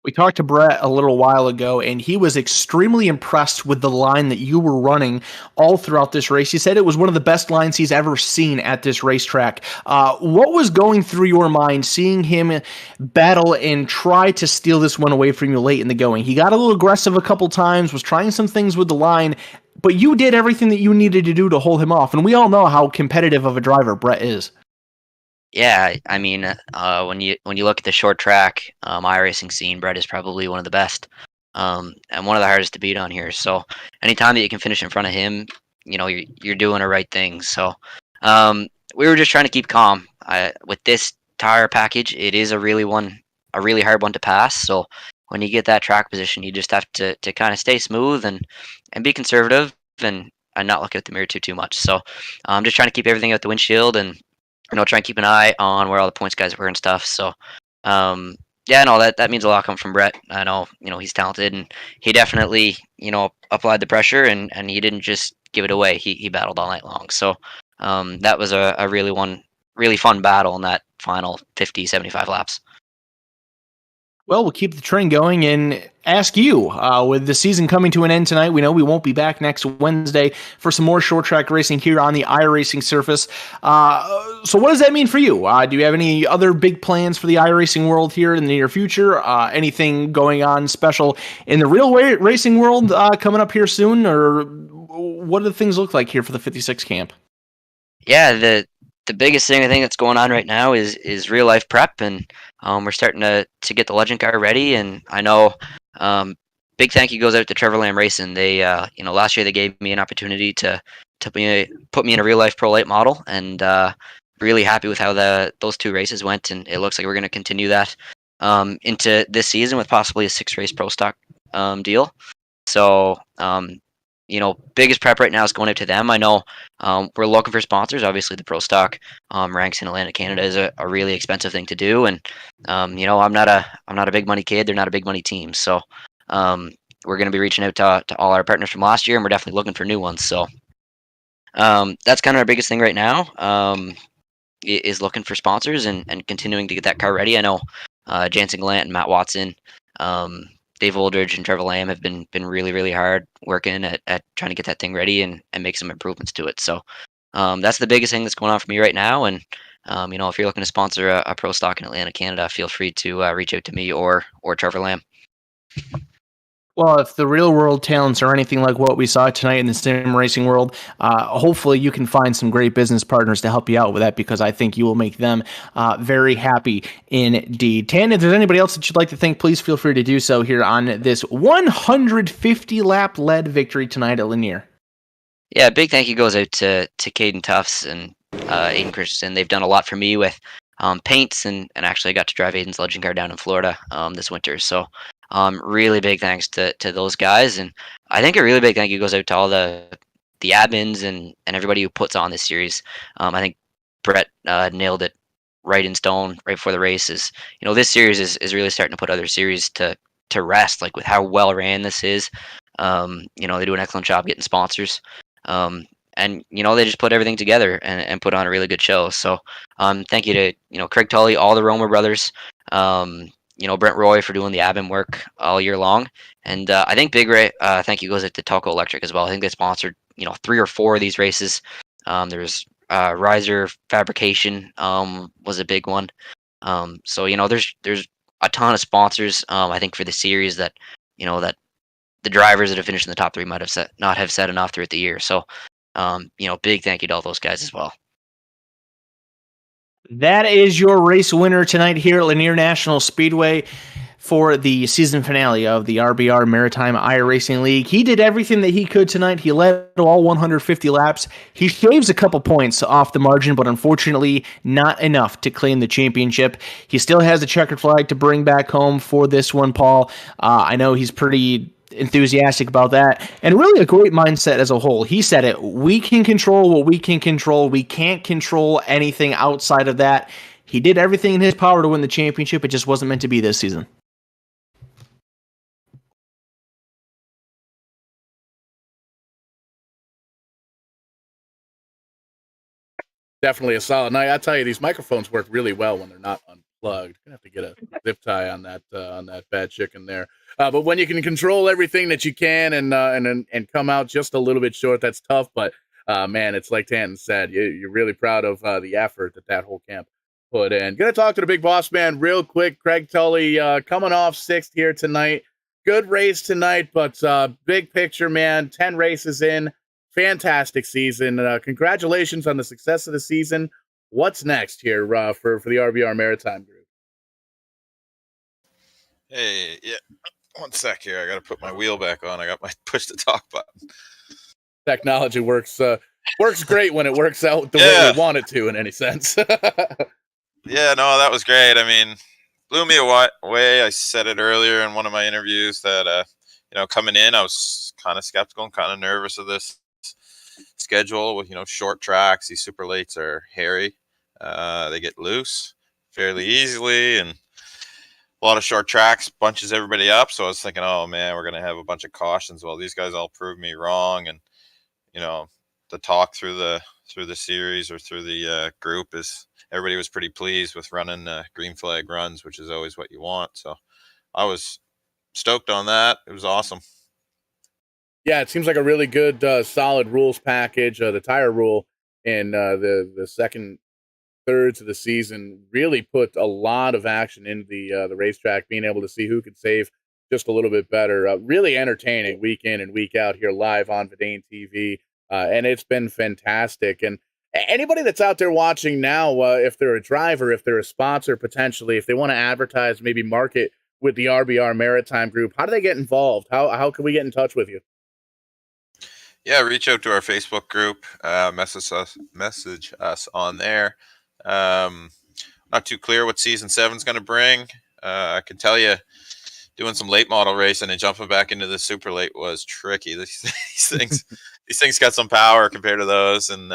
We talked to Brett a little while ago, and he was extremely impressed with the line that you were running all throughout this race. He said it was one of the best lines he's ever seen at this racetrack. What was going through your mind seeing him battle and try to steal this one away from you late in the going? He got a little aggressive a couple times, was trying some things with the line, but you did everything that you needed to do to hold him off, and we all know how competitive of a driver Brett is. Yeah, I mean, when you look at the short track iRacing scene, Brett is probably one of the best. and one of the hardest to beat on here. So anytime that you can finish in front of him, you're doing the right thing. So we were just trying to keep calm. With this tire package, it is a really hard one to pass. So when you get that track position, you just have to kind of stay smooth and be conservative and not look at the mirror too much. So I'm just trying to keep everything out the windshield and try and keep an eye on where all the points guys were and stuff. So yeah, no, that means a lot coming from Brett. I know, he's talented and he definitely, applied the pressure and he didn't just give it away. He battled all night long. So that was a really fun battle in that final 50, 75 laps. Well, we'll keep the train going and ask you, with the season coming to an end tonight, we know we won't be back next Wednesday for some more short track racing here on the iRacing surface. So what does that mean for you? Do you have any other big plans for the iRacing world here in the near future? Anything going on special in the real racing world coming up here soon? Or what do things look like here for the 56 camp? Yeah, the biggest thing I think that's going on right now is real life prep, and we're starting to get the legend car ready. And I know big thank you goes out to Trevor Lamb Racing. They last year they gave me an opportunity to put me in a real life Pro Lite model, and really happy with how those 2 races went. And it looks like we're going to continue that into this season with possibly a 6-race Pro Stock deal. So biggest prep right now is going out to them. I know we're looking for sponsors. Obviously, the Pro Stock ranks in Atlantic Canada is a really expensive thing to do, and I'm not a big money kid. They're not a big money team, so we're going to be reaching out to all our partners from last year, and we're definitely looking for new ones. So that's kind of our biggest thing right now. Is looking for sponsors and continuing to get that car ready. I know Jansen Gallant and Matt Watson. Dave Oldridge and Trevor Lamb have been really, really hard working at trying to get that thing ready and make some improvements to it. So that's the biggest thing that's going on for me right now. And if you're looking to sponsor a Pro Stock in Atlanta, Canada, feel free to reach out to me or Trevor Lamb. Well, if the real world talents are anything like what we saw tonight in the sim racing world, hopefully you can find some great business partners to help you out with that, because I think you will make them very happy indeed. Tan, if there's anybody else that you'd like to thank, please feel free to do so here on this 150 lap led victory tonight at Lanier. Yeah, big thank you goes out to Caden Tufts and Aiden Christensen. They've done a lot for me with paints, and actually I got to drive Aiden's legend car down in Florida this winter. So really big thanks to those guys, and I think a really big thank you goes out to all the admins and everybody who puts on this series. I think Brett nailed it right in stone right before the race. This series is really starting to put other series to rest, like with how well ran this is. They do an excellent job getting sponsors, and they just put everything together and put on a really good show. So thank you to Craig Tully, all the Romer brothers. Brent Roy for doing the admin work all year long. And I think big thank you goes to Telco Electric as well. I think they sponsored, 3 or 4 of these races. There's Riser Fabrication was a big one. So, there's a ton of sponsors, I think, for the series that, that the drivers that have finished in the top 3 might have not have said enough throughout the year. So, big thank you to all those guys as well. That is your race winner tonight here at Lanier National Speedway for the season finale of the RBR Maritime iRacing League. He did everything that he could tonight. He led all 150 laps. He shaves a couple points off the margin, but unfortunately not enough to claim the championship. He still has the checkered flag to bring back home for this one, Paul. I know he's pretty enthusiastic about that, and really a great mindset as a whole. He said it, we can control what we can control. We can't control anything outside of that. He did everything in his power to win the championship. It just wasn't meant to be this season. Definitely a solid night. I tell you, these microphones work really well when they're not unplugged. Gonna have to get a zip tie on that bad chicken there. But when you can control everything that you can and come out just a little bit short, that's tough. But man, it's like Tanton said, you're really proud of the effort that whole camp put in. Gonna talk to the big boss man real quick. Craig Tully coming off 6th here tonight. Good race tonight, but big picture, man. 10 races in. Fantastic season. Congratulations on the success of the season. What's next here for the RBR Maritime Group? Hey, yeah. One sec here. I got to put my wheel back on. I got my push to talk button. Technology works great when it works out the way Yeah. we want it to, in any sense. Yeah, no, that was great. I mean, blew me away. I said it earlier in one of my interviews that, coming in, I was kind of skeptical and kind of nervous of this schedule with, short tracks. These super lates are hairy. They get loose fairly easily, and a lot of short tracks bunches everybody up. So I was thinking, oh man, we're going to have a bunch of cautions. Well, these guys all proved me wrong. And, the talk through the series or through the group is everybody was pretty pleased with running green flag runs, which is always what you want. So I was stoked on that. It was awesome. Yeah, it seems like a really good, solid rules package. The tire rule in the second thirds of the season really put a lot of action into the racetrack, being able to see who could save just a little bit better. Really entertaining week in and week out here live on Verdane TV, and it's been fantastic. And anybody that's out there watching now, if they're a driver, if they're a sponsor potentially, if they want to advertise, maybe market with the RBR Maritime Group, how do they get involved? How can we get in touch with you? Yeah, reach out to our Facebook group, message us on there. Not too clear what season 7's going to bring. I can tell you, doing some late model racing and jumping back into the super late was tricky. These things got some power compared to those, and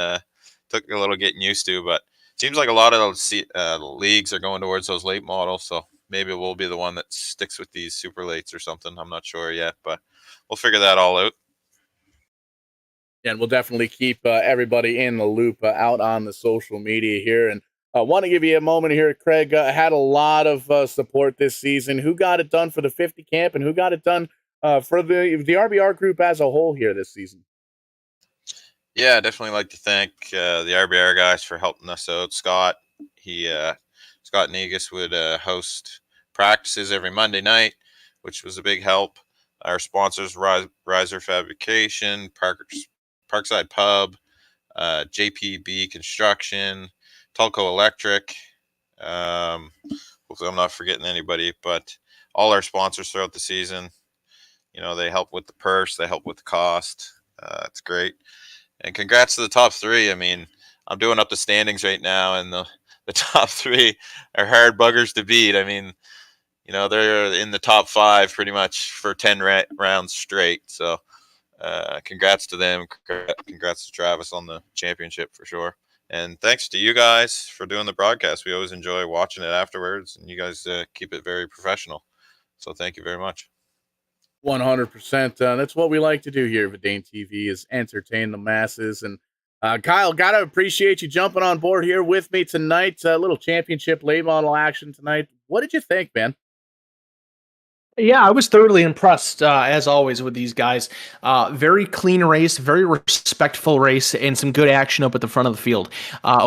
took a little getting used to. But seems like a lot of those leagues are going towards those late models, so maybe we'll be the one that sticks with these super lates or something. I'm not sure yet, but we'll figure that all out. And we'll definitely keep everybody in the loop out on the social media here. And I want to give you a moment here. Craig had a lot of support this season. Who got it done for the 50 camp, and who got it done for the RBR group as a whole here this season? Yeah, definitely like to thank the RBR guys for helping us out. Scott Negus would host practices every Monday night, which was a big help. Our sponsors, Riser Fabrication, Parkside Pub, JPB Construction, Tulco Electric. Hopefully I'm not forgetting anybody, but all our sponsors throughout the season, they help with the purse, they help with the cost. It's great. And congrats to the top 3. I mean, I'm doing up the standings right now, and the top 3 are hard buggers to beat. I mean, they're in the top 5 pretty much for 10 rounds straight. So congrats to them. Congrats to Travis on the championship for sure. And thanks to you guys for doing the broadcast. We always enjoy watching it afterwards, and you guys keep it very professional. So thank you very much. 100%. That's what we like to do here at Verdane TV, is entertain the masses. And Kyle, gotta appreciate you jumping on board here with me tonight. A little championship late model action tonight. What did you think, man? Yeah, I was thoroughly impressed, as always, with these guys. Very clean race, very respectful race, and some good action up at the front of the field.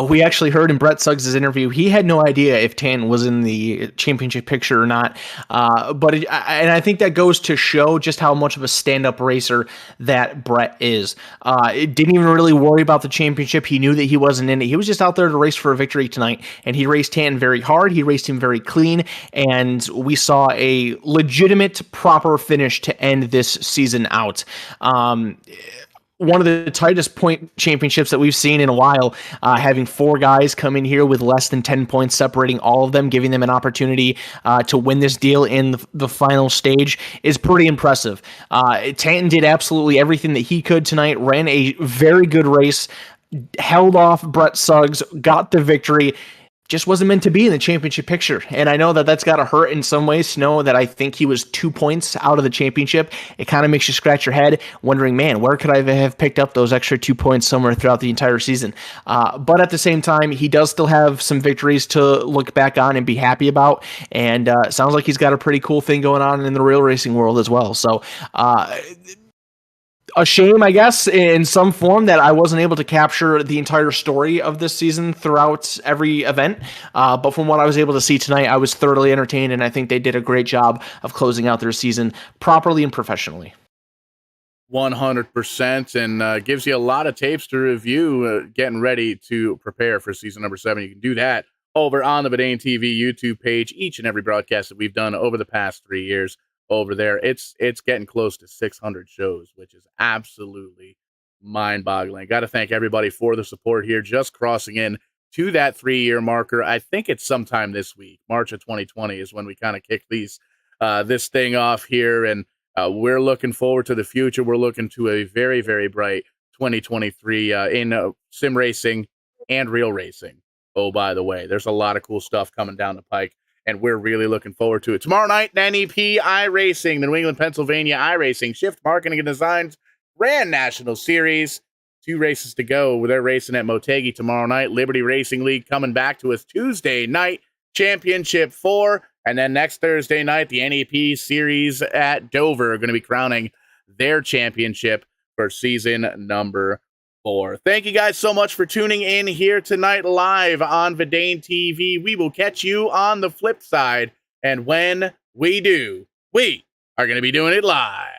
We actually heard in Brett Suggs' interview, he had no idea if Tan was in the championship picture or not. And I think that goes to show just how much of a stand-up racer that Brett is. It didn't even really worry about the championship. He knew that he wasn't in it. He was just out there to race for a victory tonight, and he raced Tan very hard. He raced him very clean, and we saw a legitimate proper finish to end this season out. One of the tightest point championships that we've seen in a while, having 4 guys come in here with less than 10 points separating all of them, giving them an opportunity to win this deal in the final stage is pretty impressive. Tanton did absolutely everything that he could tonight, ran a very good race, held off Brett Suggs, got the victory. Just wasn't meant to be in the championship picture. And I know that that's got to hurt in some ways to know that I think he was 2 points out of the championship. It kind of makes you scratch your head wondering, man, where could I have picked up those extra 2 points somewhere throughout the entire season? But at the same time, he does still have some victories to look back on and be happy about. And it sounds like he's got a pretty cool thing going on in the real racing world as well. So, a shame, I guess, in some form that I wasn't able to capture the entire story of this season throughout every event. But from what I was able to see tonight, I was thoroughly entertained, and I think they did a great job of closing out their season properly and professionally. 100%, and gives you a lot of tapes to review, getting ready to prepare for season number 7. You can do that over on the Verdane TV YouTube page, each and every broadcast that we've done over the past 3 years. over there. It's getting close to 600 shows, which is absolutely mind-boggling. Got to thank everybody for the support here, just crossing in to that 3-year marker. I think it's sometime this week. March of 2020 is when we kind of kick this thing off here, and we're looking forward to the future. We're looking to a very, very bright 2023 in sim racing and real racing. Oh, by the way, there's a lot of cool stuff coming down the pike, and we're really looking forward to it. Tomorrow night, NEP iRacing, the New England, Pennsylvania iRacing, Shift Marketing and Designs Grand National Series. 2 races to go. They're racing at Motegi tomorrow night. Liberty Racing League coming back to us Tuesday night. Championship 4. And then next Thursday night, the NEP Series at Dover are going to be crowning their championship for season number 4. Thank you guys so much for tuning in here tonight live on Vidane TV. We will catch you on the flip side. And when we do, we are going to be doing it live.